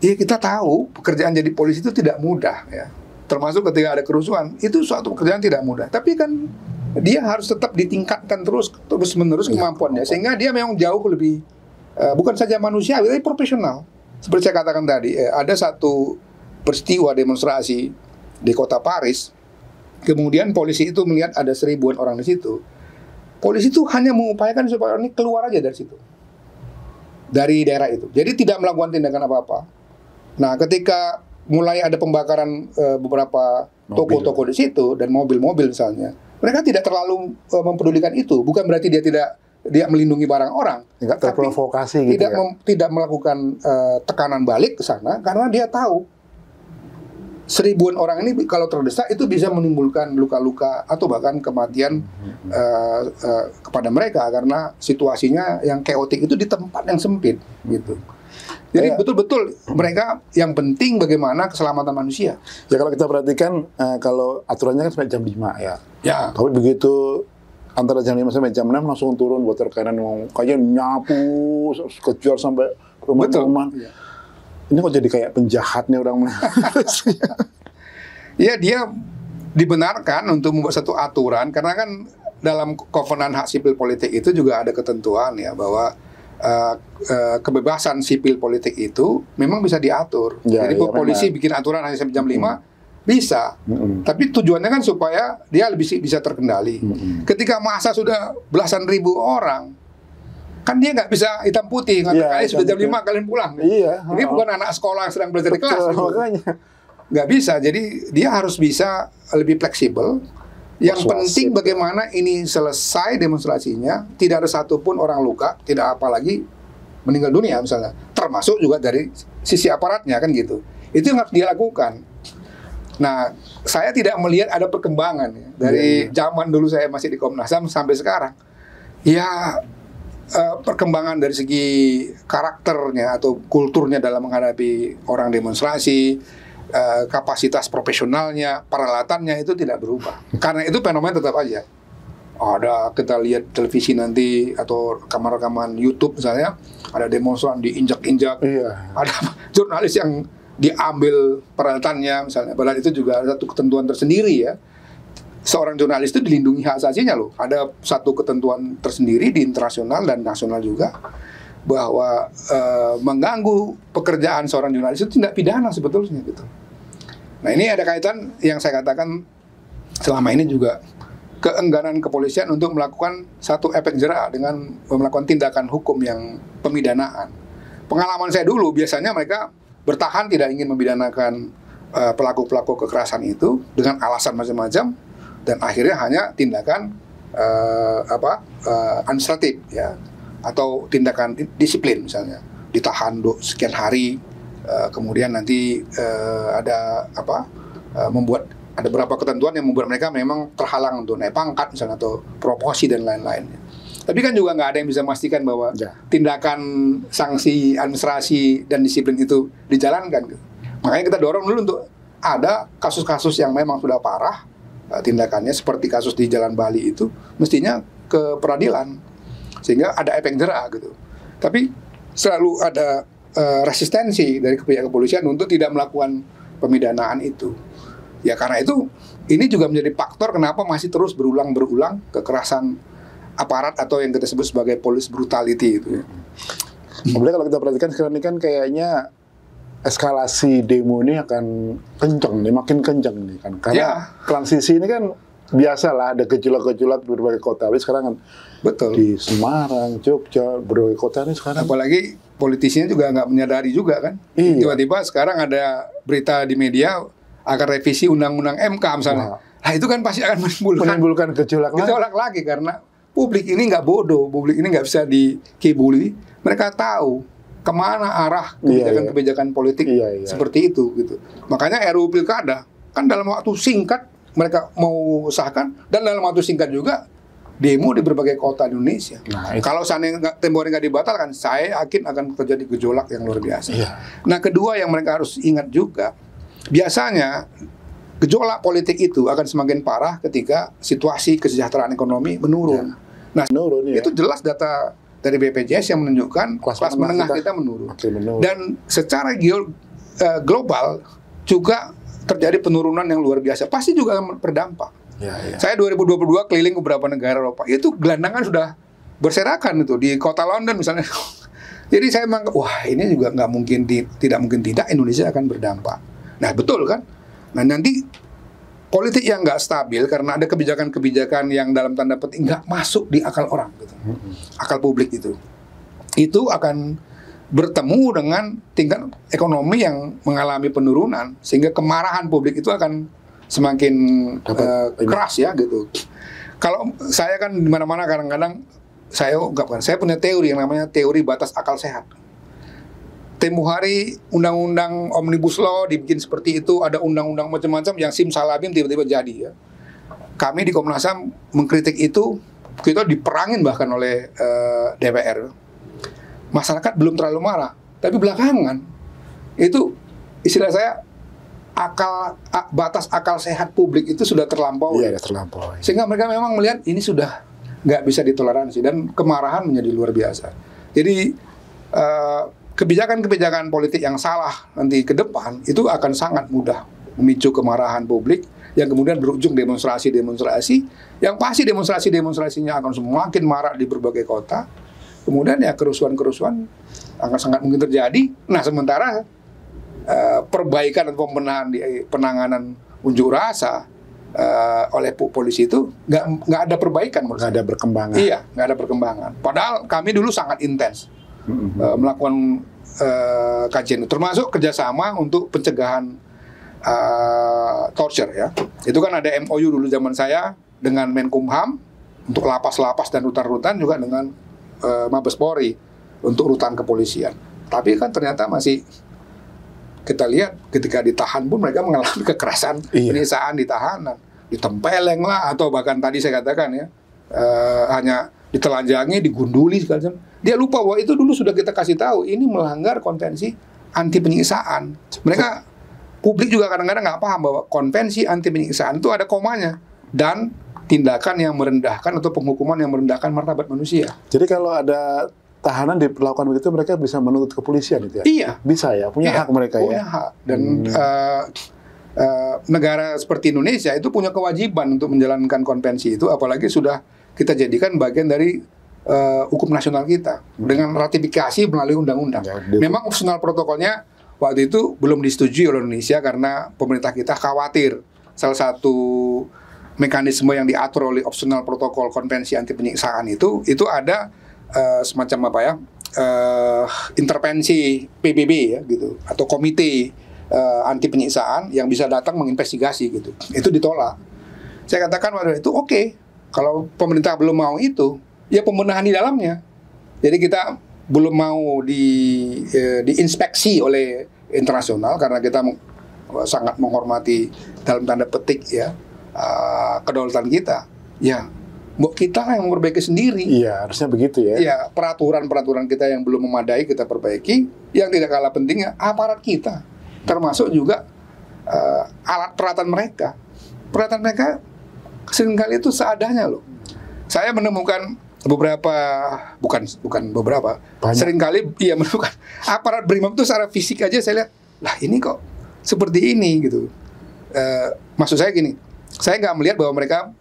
Iya kita tahu pekerjaan jadi polisi itu tidak mudah ya, termasuk ketika ada kerusuhan itu suatu pekerjaan tidak mudah. Tapi kan dia harus tetap ditingkatkan terus menerus kemampuannya sehingga dia memang jauh lebih bukan saja manusiawi tapi profesional. Seperti saya katakan tadi, ada satu peristiwa demonstrasi di kota Paris, kemudian polisi itu melihat ada 1000-an orang di situ. Polisi itu hanya mengupayakan supaya orang ini keluar aja dari situ, dari daerah itu. Jadi tidak melakukan tindakan apa-apa. Nah, ketika mulai ada pembakaran beberapa toko-toko di situ dan mobil-mobil misalnya, mereka tidak terlalu mempedulikan itu. Bukan berarti dia melindungi barang orang, tidak terprovokasi gitu. Tidak melakukan tekanan balik ke sana karena dia tahu 1000-an orang ini kalau terdesak itu bisa menimbulkan luka-luka atau bahkan kematian kepada mereka karena situasinya yang chaotic itu di tempat yang sempit gitu. Jadi betul-betul mereka yang penting bagaimana keselamatan manusia. Ya kalau kita perhatikan kalau aturannya kan sampai jam 5 ya. Tapi begitu antara jam 5 sampai jam 6 langsung turun buat rekanan kayak nyapu kejar sampai rumah-rumah. Ini kok jadi kayak penjahatnya orang. Ya dia dibenarkan untuk membuat satu aturan karena kan dalam Kovenan Hak Sipil Politik itu juga ada ketentuan ya bahwa kebebasan sipil politik itu memang bisa diatur. Jadi polisi bikin aturan hanya sampai jam 5 bisa. Tapi tujuannya kan supaya dia lebih bisa terkendali. Ketika masa sudah belasan ribu orang, kan dia nggak bisa hitam putih, kalian sudah jam 5 kalian pulang. Ini bukan anak sekolah yang sedang belajar di kelas. Nggak bisa, jadi dia harus bisa lebih fleksibel. Yang penting bagaimana ini selesai demonstrasinya, tidak ada satupun orang luka, tidak apalagi meninggal dunia misalnya. Termasuk juga dari sisi aparatnya kan gitu. Itu yang harus dilakukan. Nah, saya tidak melihat ada perkembangan ya, dari zaman dulu saya masih di Komnas HAM sampai sekarang. Ya perkembangan dari segi karakternya atau kulturnya dalam menghadapi orang demonstrasi, kapasitas profesionalnya, peralatannya itu tidak berubah. Karena itu fenomena tetap aja. Ada kita lihat televisi nanti atau rekaman-rekaman YouTube misalnya, ada demonstran diinjak-injak, ada jurnalis yang diambil peralatannya misalnya. Padahal itu juga ada satu ketentuan tersendiri ya. Seorang jurnalis itu dilindungi hak asasinya loh. Ada satu ketentuan tersendiri di internasional dan nasional juga bahwa mengganggu pekerjaan seorang jurnalis itu tindak pidana sebetulnya gitu. Nah ini ada kaitan yang saya katakan selama ini juga keengganan kepolisian untuk melakukan satu efek jera dengan melakukan tindakan hukum yang pemidanaan. Pengalaman saya dulu biasanya mereka bertahan tidak ingin memidanakan pelaku-pelaku kekerasan itu dengan alasan macam-macam dan akhirnya hanya tindakan administratif ya atau tindakan disiplin misalnya ditahan sekian hari kemudian nanti membuat ada beberapa ketentuan yang membuat mereka memang terhalang untuk naik pangkat misalnya atau promosi dan lain-lain. Tapi kan juga nggak ada yang bisa memastikan bahwa tindakan sanksi administrasi dan disiplin itu dijalankan. Makanya kita dorong dulu untuk ada kasus-kasus yang memang sudah parah tindakannya seperti kasus di Jalan Bali itu mestinya ke peradilan sehingga ada efek jera gitu. Tapi selalu ada resistensi dari pihak kepolisian untuk tidak melakukan pemidanaan itu. Ya karena itu ini juga menjadi faktor kenapa masih terus berulang-berulang kekerasan aparat atau yang kita sebut sebagai police brutality itu ya. Kemudian kalau kita perhatikan sekarang ini kan kayaknya eskalasi demo ini akan kencang nih, makin kencang nih kan. Karena transisi ini kan biasalah ada gejolak-gejolak di berbagai kota. Tapi sekarang kan betul di Semarang, Jogja, berbagai kota ini sekarang. Apalagi politisinya juga nggak menyadari juga kan. Tiba-tiba sekarang ada berita di media akan revisi undang-undang MK misalnya. Nah itu kan pasti akan menimbulkan gejolak lagi karena publik ini nggak bodoh, publik ini nggak bisa dikibuli. Mereka tahu kemana arah kebijakan-kebijakan politik seperti itu gitu. Makanya RUU Pilkada kan dalam waktu singkat mereka mau sahkan dan dalam waktu singkat juga demo di berbagai kota di Indonesia. Nah, kalau seandainya tempo hari nggak dibatalkan, saya yakin akan terjadi gejolak yang luar biasa. Nah kedua yang mereka harus ingat juga, biasanya gejolak politik itu akan semakin parah ketika situasi kesejahteraan ekonomi menurun. Nah itu jelas data dari BPJS yang menunjukkan kelas menengah kita menurun. Dan secara global juga terjadi penurunan yang luar biasa. Pasti juga akan berdampak. Saya 2022 keliling ke beberapa negara Eropa. Itu gelandangan sudah berserakan itu di kota London misalnya. Jadi saya memang wah ini juga tidak mungkin tidak Indonesia akan berdampak. Nah betul kan? Nah nanti politik yang nggak stabil karena ada kebijakan-kebijakan yang dalam tanda petik nggak masuk di akal orang, gitu. Akal publik itu akan bertemu dengan tingkat ekonomi yang mengalami penurunan sehingga kemarahan publik itu akan semakin keras ya gitu. Kalau saya kan di mana-mana kadang-kadang saya punya teori yang namanya teori batas akal sehat. Tempo hari undang-undang Omnibus Law dibikin seperti itu, ada undang-undang macam-macam yang simsalabim tiba-tiba jadi ya. Kami di Komnas HAM mengkritik itu, kita diperangin bahkan oleh DPR. Masyarakat belum terlalu marah, tapi belakangan itu istilah saya batas akal sehat publik itu sudah terlampaui. Iya, terlampaui. Sehingga mereka memang melihat ini sudah nggak bisa ditoleransi dan kemarahan menjadi luar biasa. Jadi kebijakan-kebijakan politik yang salah nanti ke depan itu akan sangat mudah memicu kemarahan publik yang kemudian berujung demonstrasi-demonstrasi yang pasti demonstrasinya akan semakin marak di berbagai kota. Kemudian ya kerusuhan-kerusuhan akan sangat mungkin terjadi. Nah sementara perbaikan atau pembenahan di penanganan unjuk rasa oleh polisi itu nggak ada perbaikan, nggak ada perkembangan. Iya, nggak ada perkembangan. Padahal kami dulu sangat intens melakukan kajian, termasuk kerjasama untuk pencegahan torture ya. Itu kan ada MOU dulu zaman saya dengan Menkumham untuk lapas-lapas dan rutan-rutan, juga dengan Mabes Polri untuk rutan kepolisian. Tapi kan ternyata masih kita lihat ketika ditahan pun mereka mengalami kekerasan, penyiksaan di tahanan, ditempeleng lah, atau bahkan tadi saya katakan ya hanya ditelanjangi, digunduli segala macam. Dia lupa bahwa itu dulu sudah kita kasih tahu ini melanggar konvensi anti penyiksaan. Mereka publik juga kadang-kadang nggak paham bahwa konvensi anti penyiksaan itu ada komanya dan tindakan yang merendahkan atau penghukuman yang merendahkan martabat manusia. Jadi kalau ada tahanan diperlakukan begitu, mereka bisa menuntut kepolisian itu ya? Iya. Bisa ya, punya hak mereka punya hak. Dan negara seperti Indonesia itu punya kewajiban untuk menjalankan konvensi itu, apalagi sudah kita jadikan bagian dari hukum nasional kita dengan ratifikasi melalui undang-undang. Memang opsional protokolnya waktu itu belum disetujui oleh Indonesia karena pemerintah kita khawatir salah satu mekanisme yang diatur oleh opsional protokol konvensi anti penyiksaan itu ada semacam apa ya, intervensi PBB ya gitu, atau komite anti penyiksaan yang bisa datang menginvestigasi gitu. Itu ditolak. Saya katakan waktu itu oke, kalau pemerintah belum mau itu, ya pembenahan di dalamnya. Jadi kita belum mau diinspeksi oleh internasional karena kita sangat menghormati dalam tanda petik ya kedaulatan kita. Ya, kita yang memperbaiki sendiri. Iya, harusnya begitu ya. Ya, peraturan-peraturan kita yang belum memadai kita perbaiki. Yang tidak kalah pentingnya aparat kita, termasuk juga alat peralatan mereka. Peralatan mereka seringkali itu seadanya loh. Saya menemukan bukan beberapa, seringkali menemukan aparat BRIMOB itu secara fisik aja saya lihat, lah ini kok seperti ini gitu. Maksud saya gini, saya nggak melihat bahwa mereka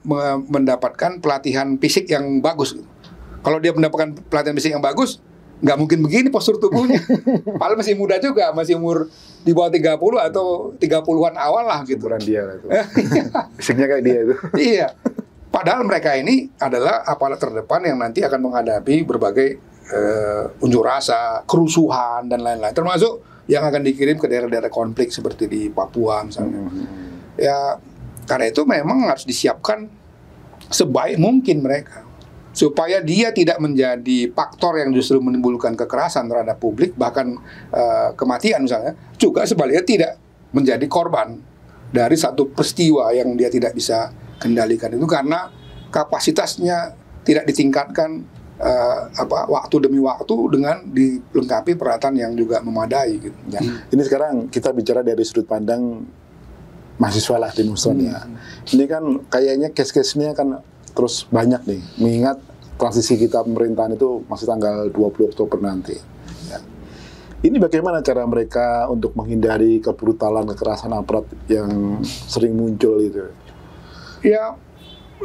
mendapatkan pelatihan fisik yang bagus gitu. Kalau dia mendapatkan pelatihan fisik yang bagus, nggak mungkin begini postur tubuhnya. Padahal masih muda juga, masih umur di bawah 30 atau 30-an awal lah gitu. Umuran dia lah itu. Fisiknya kayak dia itu. Iya. Padahal mereka ini adalah aparat terdepan yang nanti akan menghadapi berbagai unjuk rasa, kerusuhan, dan lain-lain. Termasuk yang akan dikirim ke daerah-daerah konflik seperti di Papua misalnya. Ya, karena itu memang harus disiapkan sebaik mungkin mereka. Supaya dia tidak menjadi faktor yang justru menimbulkan kekerasan terhadap publik, bahkan kematian misalnya. Juga sebaliknya tidak menjadi korban dari satu peristiwa yang dia tidak bisa kendalikan itu karena kapasitasnya tidak ditingkatkan waktu demi waktu dengan dilengkapi peralatan yang juga memadai gitu. Ya. Ini sekarang kita bicara dari sudut pandang mahasiswa lah di Muson ya. Ini kan kayaknya case-case-nya kan terus banyak nih, mengingat transisi kita pemerintahan itu masih tanggal 20 Oktober nanti. Ya. Ini bagaimana cara mereka untuk menghindari kebrutalan, kekerasan aparat yang sering muncul itu? Ya,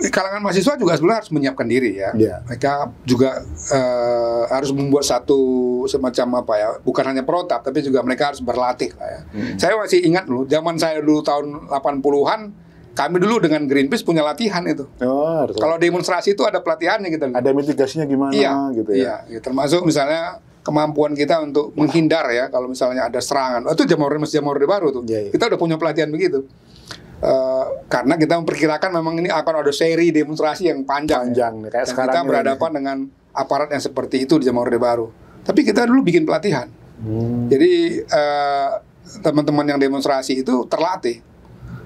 kalangan mahasiswa juga sebenarnya harus menyiapkan diri ya. Mereka juga harus membuat satu semacam apa ya, bukan hanya protap, tapi juga mereka harus berlatih lah ya. Saya masih ingat loh, zaman saya dulu tahun 80-an, kami dulu dengan Greenpeace punya latihan itu. Kalau demonstrasi itu ada pelatihannya gitu. Ada mitigasinya gimana gitu ya. Iya, termasuk misalnya kemampuan kita untuk menghindar ya, kalau misalnya ada serangan. Itu zaman Orde Baru tuh. Kita udah punya pelatihan begitu. Karena kita memperkirakan memang ini akan ada seri demonstrasi yang panjang ya. Kayak sekarang kita berhadapan dengan aparat yang seperti itu di zaman Orde Baru. Tapi kita dulu bikin pelatihan. Jadi teman-teman yang demonstrasi itu terlatih.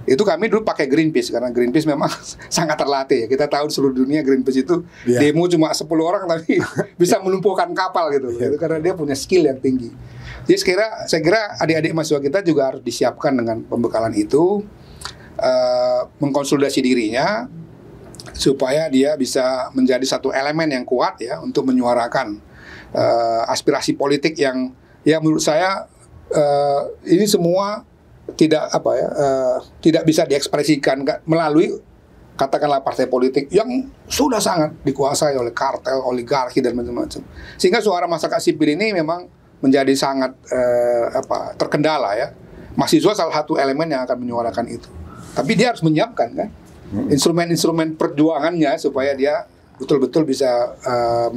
Itu kami dulu pakai Greenpeace karena Greenpeace memang sangat terlatih ya. Kita tahu di seluruh dunia Greenpeace itu demo cuma 10 orang tapi bisa melumpuhkan kapal gitu. Itu karena dia punya skill yang tinggi. Jadi saya kira adik-adik mahasiswa kita juga harus disiapkan dengan pembekalan itu. Mengkonsolidasi dirinya supaya dia bisa menjadi satu elemen yang kuat ya untuk menyuarakan aspirasi politik yang ya menurut saya ini semua tidak bisa diekspresikan melalui katakanlah partai politik yang sudah sangat dikuasai oleh kartel, oligarki dan macam-macam. Sehingga suara masyarakat sipil ini memang menjadi sangat terkendala ya. Mahasiswa salah satu elemen yang akan menyuarakan itu. Tapi dia harus menyiapkan kan instrumen-instrumen perjuangannya supaya dia betul-betul bisa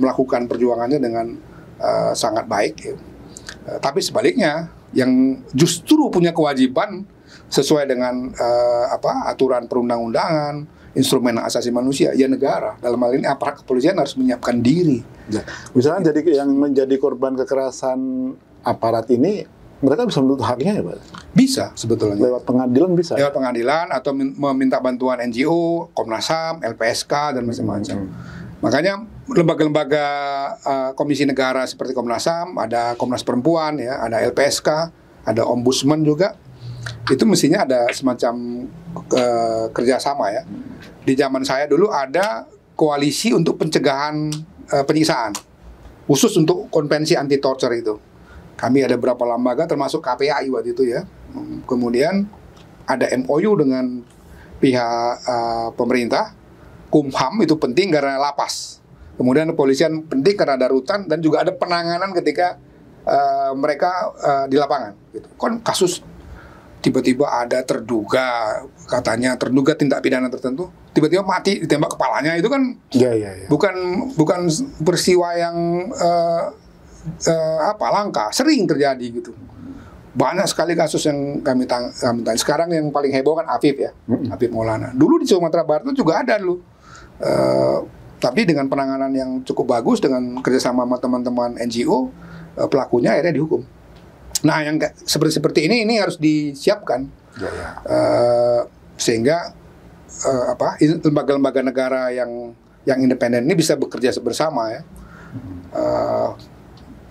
melakukan perjuangannya dengan sangat baik ya. Tapi sebaliknya yang justru punya kewajiban sesuai dengan aturan perundang-undangan, instrumen hak asasi manusia, ya negara. Dalam hal ini aparat kepolisian harus menyiapkan diri. Ya. Misalnya jadi yang menjadi korban kekerasan aparat ini, mereka bisa menuntut haknya ya Pak? Bisa sebetulnya. Lewat pengadilan bisa? Lewat pengadilan atau meminta bantuan NGO, Komnas HAM, LPSK, dan macam-macam. Makanya lembaga-lembaga komisi negara seperti Komnas HAM, ada Komnas Perempuan, ya, ada LPSK, ada Ombudsman juga. Itu mestinya ada semacam kerjasama ya. Di zaman saya dulu ada koalisi untuk pencegahan penyiksaan, khusus untuk konvensi anti torture itu. Kami ada beberapa lembaga termasuk KPAI waktu itu ya. Kemudian ada MOU dengan pihak pemerintah. Kumham itu penting karena lapas. Kemudian kepolisian penting karena ada rutan dan juga ada penanganan ketika mereka di lapangan. Gitu. Kan kasus tiba-tiba ada terduga tindak pidana tertentu, tiba-tiba mati ditembak kepalanya, itu kan bukan peristiwa yang langka, sering terjadi gitu. Banyak sekali kasus yang kami tanya. Sekarang yang paling heboh kan Afif ya, Afif Maulana. Dulu di Sumatera Barat itu juga ada dulu. Tapi dengan penanganan yang cukup bagus, dengan kerjasama sama teman-teman NGO, pelakunya akhirnya dihukum. Nah, yang seperti ini harus disiapkan, sehingga lembaga-lembaga negara yang independen ini bisa bekerja bersama ya.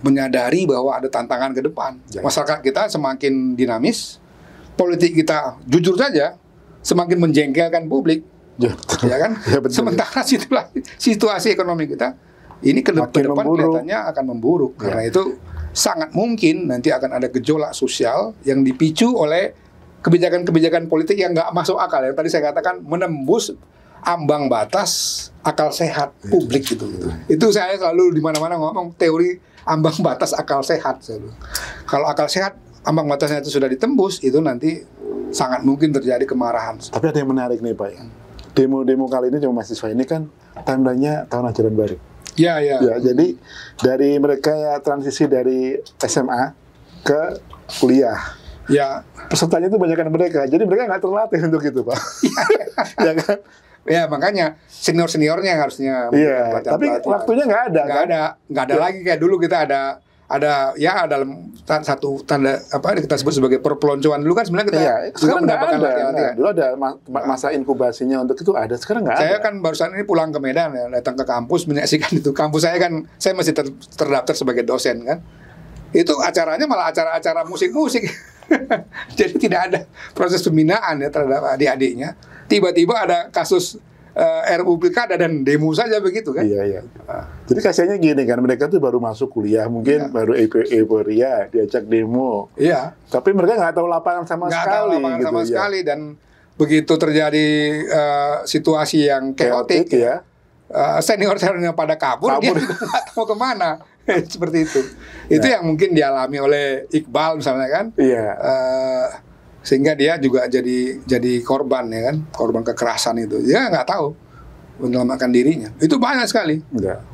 Menyadari bahwa ada tantangan ke depan. Masyarakat kita semakin dinamis, politik kita jujur saja semakin menjengkelkan publik, ya kan? Sementara situasi ekonomi kita ini ke depan kelihatannya akan memburuk. Karena itu sangat mungkin nanti akan ada gejolak sosial yang dipicu oleh kebijakan-kebijakan politik yang nggak masuk akal. Yang tadi saya katakan menembus ambang batas akal sehat publik gitu. Itu saya selalu di mana-mana ngomong teori ambang batas akal sehat. Kalau akal sehat, ambang batasnya itu sudah ditembus, itu nanti sangat mungkin terjadi kemarahan. Tapi ada yang menarik nih Pak ya. Demo-demo kali ini cuma mahasiswa ini kan timelinenya tahun ajaran baru. Ya, jadi dari mereka ya transisi dari SMA ke kuliah. Ya. Pesertanya itu banyak mereka. Jadi mereka nggak terlatih untuk itu Pak. Ya kan? Ya makanya senior-seniornya yang harusnya. Iya. Tapi waktunya nggak ada. Nggak ada lagi kayak dulu kita ada dalam satu tanda kita sebut sebagai perpeloncoan. Dulu kan sebenarnya kita juga mendapatkan latihan. Dulu ada masa inkubasinya untuk itu ada. Sekarang nggak ada. Saya kan barusan ini pulang ke Medan ya, datang ke kampus menyaksikan itu. Kampus saya kan saya masih terdaftar sebagai dosen kan. Itu acaranya malah acara-acara musik-musik. Jadi tidak ada proses pembinaan ya terhadap adik-adiknya. Tiba-tiba ada kasus RUU Pilkada dan demo saja begitu kan? Iya. Jadi kasihannya gini kan, mereka tuh baru masuk kuliah, mungkin baru euforia, diajak demo. Iya. Tapi mereka nggak tahu lapangan sama sekali. Dan begitu terjadi situasi yang chaotic ya, senior-seniornya pada kabur. Dia nggak tahu kemana. Seperti itu. Itu yang mungkin dialami oleh Iqbal misalnya kan? Iya. Sehingga dia juga jadi korban ya kan, korban kekerasan itu. Dia nggak tahu menyelamatkan dirinya. Itu banyak sekali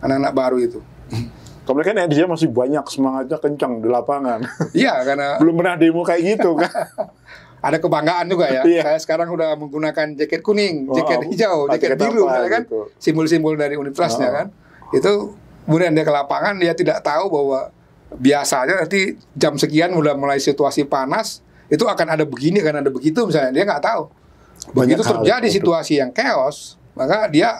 anak-anak baru itu. Kalau mereka dia masih banyak, semangatnya kencang di lapangan. Iya, karena belum pernah demo kayak gitu kan. Ada kebanggaan juga ya. Saya sekarang udah menggunakan jaket kuning, jaket hijau, jaket biru kan, gitu. Simbol-simbol dari universitasnya kan. Itu kemudian dia ke lapangan, dia tidak tahu bahwa biasanya nanti jam sekian udah mulai situasi panas. Itu akan ada begini, akan ada begitu misalnya, dia nggak tahu. Begitu terjadi situasi yang chaos, maka dia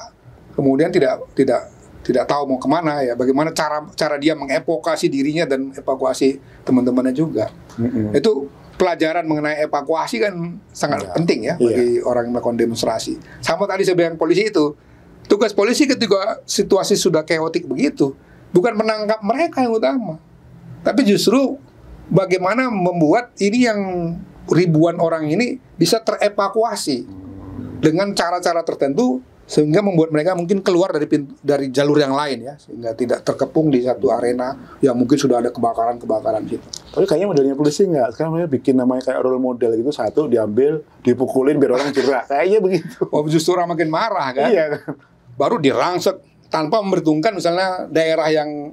kemudian tidak tahu mau kemana ya. Bagaimana cara dia mengevokasi dirinya dan evakuasi teman-temannya juga. Itu pelajaran mengenai evakuasi kan sangat penting ya bagi orang yang melakukan demonstrasi. Sama tadi saya bilang polisi itu, tugas polisi ketika situasi sudah chaotic begitu, bukan menangkap mereka yang utama, tapi justru bagaimana membuat ini yang ribuan orang ini bisa terevakuasi dengan cara-cara tertentu sehingga membuat mereka mungkin keluar dari jalur yang lain ya, sehingga tidak terkepung di satu arena yang mungkin sudah ada kebakaran gitu. Tapi kayaknya modelnya polisi nggak, sekarang mereka bikin namanya kayak role model gitu, satu diambil, dipukulin biar orang gerak, kayaknya begitu. Justru orang makin marah kan? Iya kan? Baru dirangsek tanpa memperhitungkan misalnya daerah yang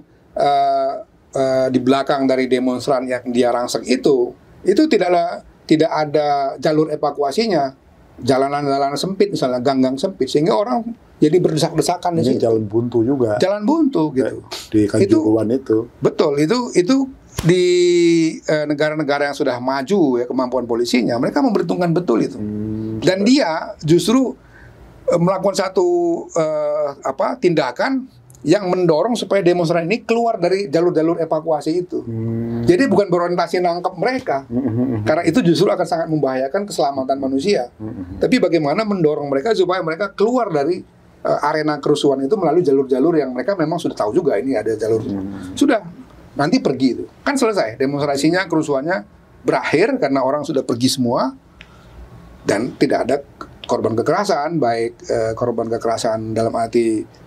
di belakang dari demonstran yang dia rangsek itu tidak ada jalur evakuasinya, jalanan sempit misalnya, gang-gang sempit, sehingga orang jadi berdesak-desakan di situ. Jalan buntu juga. Jalan buntu gitu. Di Kanjuruhan itu. Betul, itu di negara-negara yang sudah maju ya kemampuan polisinya, mereka memperhitungkan betul itu. Dan dia justru melakukan satu tindakan yang mendorong supaya demonstran ini keluar dari jalur-jalur evakuasi itu. Jadi bukan berorientasi nangkep mereka, karena itu justru akan sangat membahayakan keselamatan manusia. Tapi bagaimana mendorong mereka supaya mereka keluar dari arena kerusuhan itu melalui jalur-jalur yang mereka memang sudah tahu juga ini ada jalur. Sudah, nanti pergi itu. Kan selesai, demonstrasinya, kerusuhannya berakhir karena orang sudah pergi semua dan tidak ada korban kekerasan, baik korban kekerasan dalam arti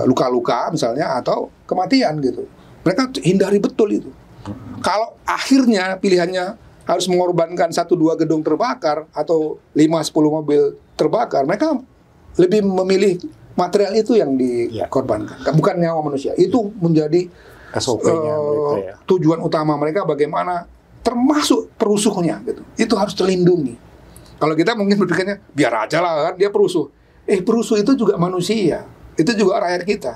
luka-luka misalnya atau kematian gitu. Mereka hindari betul itu. Kalau akhirnya pilihannya harus mengorbankan 1-2 gedung terbakar atau 5-10 mobil terbakar, mereka lebih memilih material itu yang dikorbankan, bukan nyawa manusia. Itu menjadi SOP-nya mereka, ya. Tujuan utama mereka bagaimana, termasuk perusuhnya gitu. Itu harus terlindungi. Kalau kita mungkin berpikirnya biar aja lah kan dia perusuh. Perusuh itu juga manusia. Itu juga rakyat kita.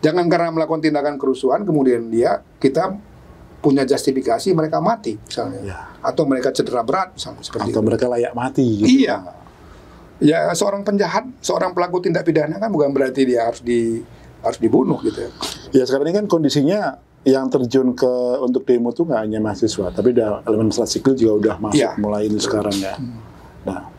Jangan karena melakukan tindakan kerusuhan kemudian kita punya justifikasi mereka mati misalnya, atau mereka cedera berat misalnya seperti atau itu. mereka layak mati gitu. Iya. Ya seorang penjahat, seorang pelaku tindak pidana kan bukan berarti dia harus dibunuh gitu ya. Ya sekarang ini kan kondisinya yang terjun untuk demo itu nggak hanya mahasiswa, tapi udah elemen masyarakat sipil juga udah masuk mulai ini sekarang ya. Nah,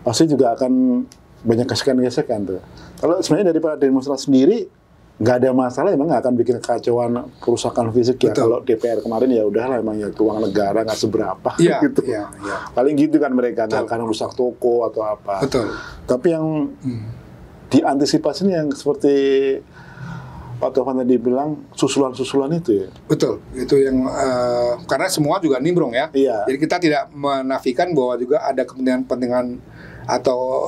pasti juga akan banyak gesekan-gesekan tuh. Kalau sebenarnya daripada demonstrasi sendiri nggak ada masalah, emang nggak akan bikin kekacauan, kerusakan fisik ya. Kalau DPR kemarin ya udahlah, emang ya uang negara nggak seberapa gitu. Paling gitu kan mereka nggak akan rusak toko atau apa. Betul. Tapi yang diantisipasi yang seperti Pak Tovan tadi bilang susulan-susulan itu ya. Betul. Itu yang karena semua juga nimbrung ya. Iya. Jadi kita tidak menafikan bahwa juga ada kepentingan atau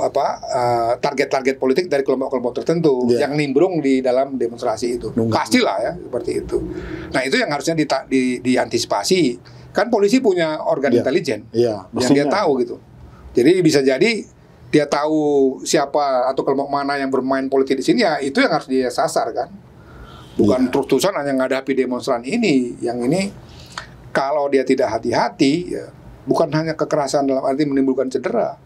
target-target politik dari kelompok-kelompok tertentu yang nimbrung di dalam demonstrasi itu. Pastilah ya seperti itu. Nah, itu yang harusnya diantisipasi. Kan polisi punya organ intelijen yang dia tahu gitu. Jadi bisa jadi dia tahu siapa atau kelompok mana yang bermain politik di sini, ya itu yang harus dia sasar kan. Bukan terus-terusan hanya menghadapi demonstran ini. Yang ini kalau dia tidak hati-hati ya, bukan hanya kekerasan dalam arti menimbulkan cedera,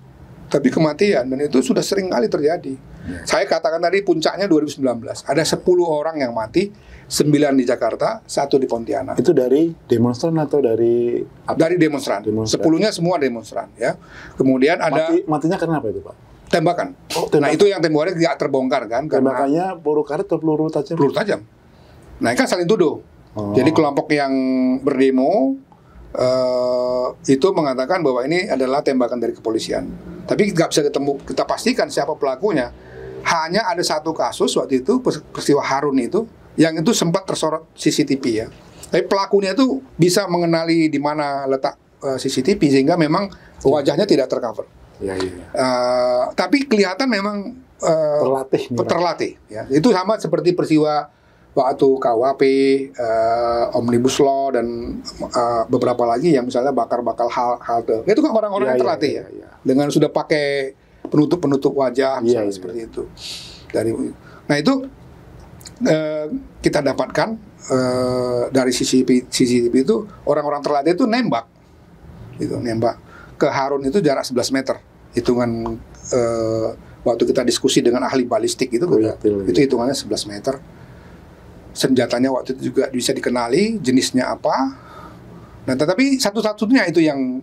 tapi kematian, dan itu sudah sering kali terjadi. Saya katakan tadi puncaknya 2019, ada 10 orang yang mati, 9 di Jakarta, 1 di Pontianak. Itu dari demonstran atau dari apa? Dari demonstran. 10-nya semua demonstran ya. Kemudian ada matinya karena apa itu, Pak? Tembakan. Nah, itu yang tembakannya tidak terbongkar kan? Tembakannya peluru karet atau peluru tajam? Peluru tajam. Nah, kan saling tuduh. Jadi kelompok yang berdemo itu mengatakan bahwa ini adalah tembakan dari kepolisian. Tapi nggak bisa kita pastikan siapa pelakunya. Hanya ada satu kasus waktu itu, peristiwa Harun itu, yang itu sempat tersorot CCTV ya. Tapi pelakunya itu bisa mengenali di mana letak CCTV sehingga memang wajahnya tidak tercover. Tapi kelihatan memang terlatih. Ya. Itu sama seperti peristiwa waktu KUHP, Omnibus Law, dan beberapa lagi yang misalnya bakar-bakar halte. Itu kan orang-orang yang terlatih ya. Dengan sudah pakai penutup wajah misalnya seperti itu. Nah itu kita dapatkan dari CCTV itu orang-orang terlatih itu nembak ke Harun itu jarak 11 meter. Hitungan waktu kita diskusi dengan ahli balistik itu hitungannya 11 meter. Senjatanya waktu itu juga bisa dikenali jenisnya apa. Nah, tetapi satu-satunya itu yang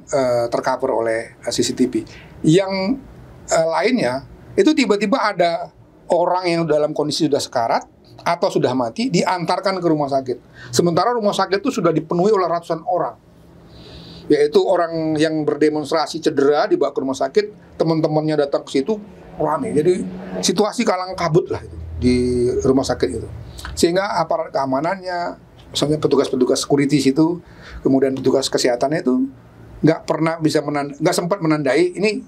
tercover oleh CCTV. Yang lainnya itu tiba-tiba ada orang yang dalam kondisi sudah sekarat atau sudah mati diantarkan ke rumah sakit. Sementara rumah sakit itu sudah dipenuhi oleh ratusan orang. Yaitu orang yang berdemonstrasi cedera dibawa ke rumah sakit, teman-temannya datang ke situ ramai. Jadi situasi kalang kabut lah itu di rumah sakit itu. Sehingga aparat keamanannya, misalnya petugas-petugas security situ, kemudian petugas kesehatannya itu nggak sempat menandai ini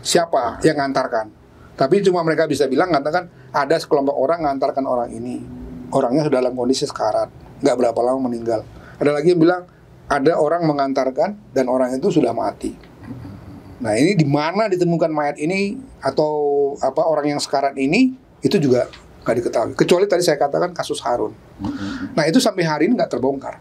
siapa yang ngantarkan. Tapi cuma mereka bisa katakan ada sekelompok orang ngantarkan orang ini. Orangnya sudah dalam kondisi sekarat, nggak berapa lama meninggal. Ada lagi yang bilang ada orang mengantarkan dan orang itu sudah mati. Nah, ini di mana ditemukan mayat ini atau orang yang sekarat ini itu juga nggak diketahui. Kecuali tadi saya katakan kasus Harun. Nah, itu sampai hari ini nggak terbongkar.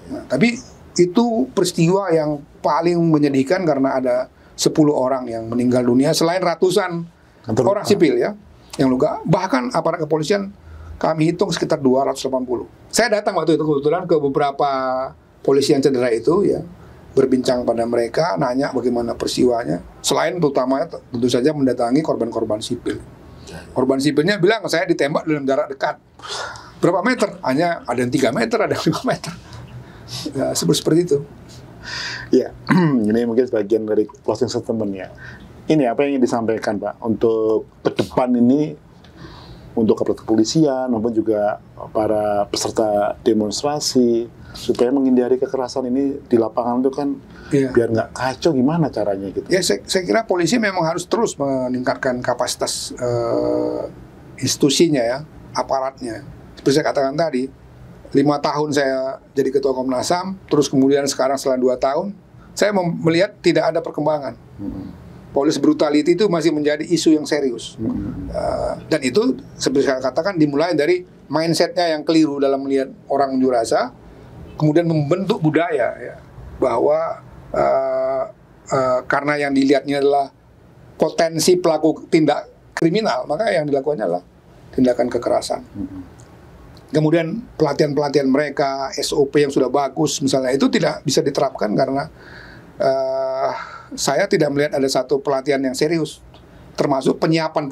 Nah, tapi itu peristiwa yang paling menyedihkan karena ada 10 orang yang meninggal dunia selain ratusan orang sipil ya yang luka. Bahkan aparat kepolisian kami hitung sekitar 280. Saya datang waktu itu kebetulan ke beberapa polisi yang cedera itu ya, berbincang pada mereka, nanya bagaimana peristiwanya. Selain terutama tentu saja mendatangi korban-korban sipil. Korban sipilnya bilang saya ditembak dalam jarak dekat. Berapa meter? Hanya ada yang 3 meter, ada yang 5 meter. Ya, seperti itu. Ya, ini mungkin sebagian dari closing statement ya. Ini apa yang ingin disampaikan Pak untuk ke depan ini untuk aparat kepolisian maupun juga para peserta demonstrasi supaya menghindari kekerasan ini di lapangan itu kan biar nggak kacau, gimana caranya gitu? Ya, saya kira polisi memang harus terus meningkatkan kapasitas institusinya ya, aparatnya. Seperti saya katakan tadi, 5 tahun saya jadi ketua Komnas HAM, terus kemudian sekarang setelah 2 tahun, saya melihat tidak ada perkembangan. Police brutality itu masih menjadi isu yang serius. Dan itu seperti saya katakan dimulai dari mindsetnya yang keliru dalam melihat orang unjuk rasa, kemudian membentuk budaya ya, bahwa karena yang dilihatnya adalah potensi pelaku tindak kriminal, maka yang dilakukannya adalah tindakan kekerasan. Kemudian pelatihan-pelatihan mereka, SOP yang sudah bagus misalnya, itu tidak bisa diterapkan karena saya tidak melihat ada satu pelatihan yang serius, termasuk penyiapan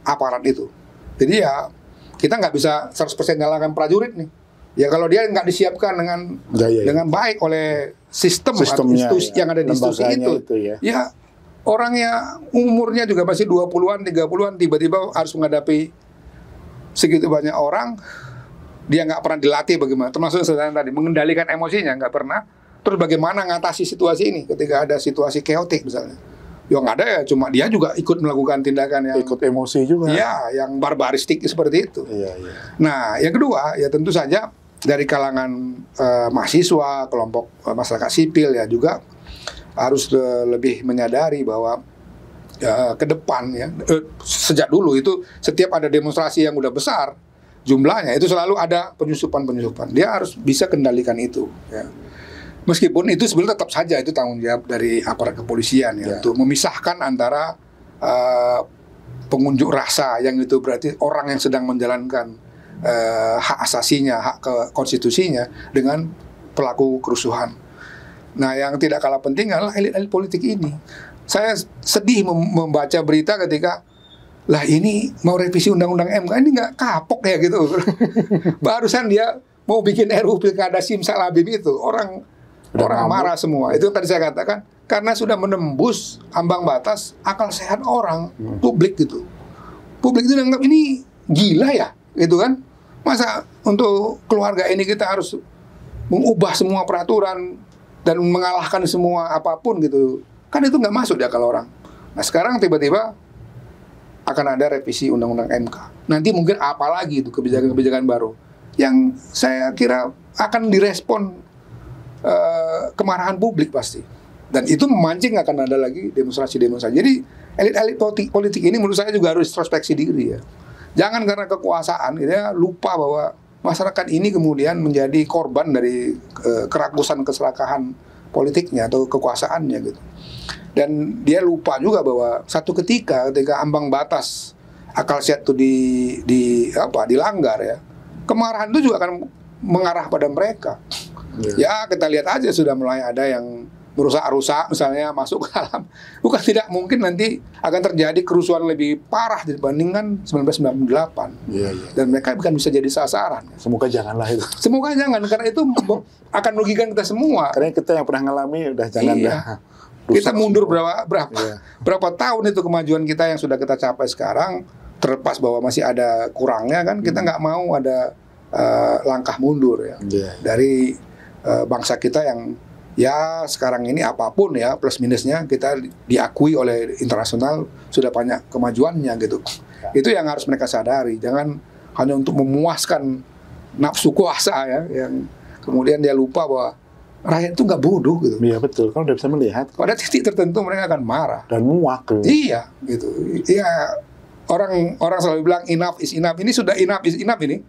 aparat itu. Jadi ya kita nggak bisa 100% nyalakan prajurit nih. Ya kalau dia nggak disiapkan dengan baik oleh sistemnya, institusi yang ada di institusi itu ya orangnya umurnya juga masih 20-an, 30-an, tiba-tiba harus menghadapi segitu banyak orang, dia nggak pernah dilatih bagaimana, termasuk saya tadi mengendalikan emosinya nggak pernah. Terus bagaimana ngatasi situasi ini ketika ada situasi chaotic misalnya? Yang ada ya cuma dia juga ikut melakukan tindakan yang ikut emosi juga. Ya, yang barbaristik seperti itu. Nah, yang kedua ya tentu saja dari kalangan mahasiswa, kelompok masyarakat sipil ya juga harus lebih menyadari bahwa ke depan ya sejak dulu itu setiap ada demonstrasi yang udah besar jumlahnya itu selalu ada penyusupan. Dia harus bisa kendalikan itu ya. Meskipun itu sebenarnya tetap saja itu tanggung jawab dari aparat kepolisian ya, untuk memisahkan antara pengunjuk rasa yang itu berarti orang yang sedang menjalankan hak asasinya, hak konstitusinya dengan pelaku kerusuhan. Nah, yang tidak kalah penting adalah elit-elit politik ini. Saya sedih membaca berita ketika lah ini mau revisi undang-undang MK, ini nggak kapok ya gitu. Barusan dia mau bikin RUU Pilkada Simsalabim itu orang marah semua. Itu tadi saya katakan karena sudah menembus ambang batas akal sehat orang, publik gitu. Publik itu dianggap ini gila ya, gitu kan? Masa untuk keluarga ini kita harus mengubah semua peraturan dan mengalahkan semua apapun gitu. Kan itu nggak masuk di akal orang. Nah sekarang tiba-tiba akan ada revisi undang-undang MK. Nanti mungkin apa lagi itu kebijakan-kebijakan baru yang saya kira akan direspon kemarahan publik pasti. Dan itu memancing akan ada lagi demonstrasi-demonstrasi. Jadi elit-elit politik ini menurut saya juga harus introspeksi diri ya. Jangan karena kekuasaan ya lupa bahwa masyarakat ini kemudian menjadi korban dari kerakusan keserakahan politiknya atau kekuasaannya gitu. Dan dia lupa juga bahwa satu ketika ambang batas akal sehat itu dilanggar ya, kemarahan itu juga akan mengarah pada mereka. Ya kita lihat aja sudah mulai ada yang merusak-rusak misalnya masuk ke dalam. Bukan tidak mungkin nanti akan terjadi kerusuhan lebih parah dibandingkan 1998. Dan mereka bukan bisa jadi sasaran. Semoga janganlah itu. Semoga jangan, karena itu akan merugikan kita semua. Karena kita yang pernah ngalami udah jangan dah. Kita mundur berapa tahun itu kemajuan kita yang sudah kita capai sekarang, terlepas bahwa masih ada kurangnya kan, kita nggak mau ada langkah mundur ya dari bangsa kita yang ya sekarang ini apapun ya plus minusnya kita diakui oleh internasional sudah banyak kemajuannya gitu. Itu yang harus mereka sadari, jangan hanya untuk memuaskan nafsu kuasa ya, yang kemudian dia lupa bahwa rakyat itu nggak bodoh gitu. Iya betul, kalau udah bisa melihat pada titik tertentu mereka akan marah dan muak gitu. Iya gitu. Iya, orang selalu bilang enough is enough. Ini sudah enough is enough ini.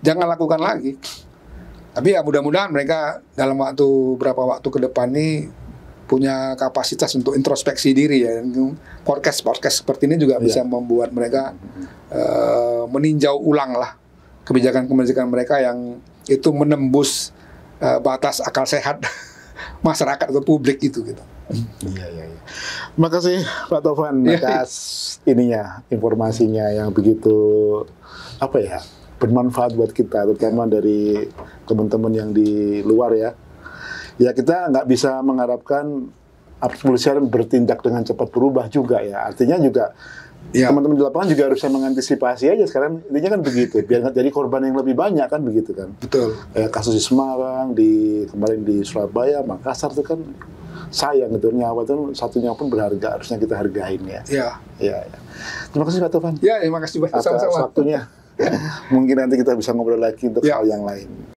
Jangan lakukan lagi. Tapi ya mudah-mudahan mereka dalam beberapa waktu ke depan ini punya kapasitas untuk introspeksi diri ya. Podcast seperti ini juga bisa membuat mereka meninjau ulang lah kebijakan-kebijakan mereka yang itu menembus batas akal sehat masyarakat atau publik itu gitu. Iya. Terima kasih Pak Taufan atas informasinya yang begitu bermanfaat buat kita, terutama dari teman-teman yang di luar ya. Ya kita nggak bisa mengharapkan kepolisian bertindak dengan cepat berubah juga ya. Artinya juga teman-teman di lapangan juga harus bisa mengantisipasi aja sekarang. Intinya kan begitu, biar nggak jadi korban yang lebih banyak kan begitu kan. Betul. Kasus di Semarang, kemarin di Surabaya, Makassar itu kan sayang itu, nyawa itu satu nyawa pun berharga, harusnya kita hargain ya. Iya. Terima kasih Pak Tovan. Ya, terima kasih Pak. Atas waktunya. Mungkin nanti kita bisa ngobrol lagi untuk hal yang lain.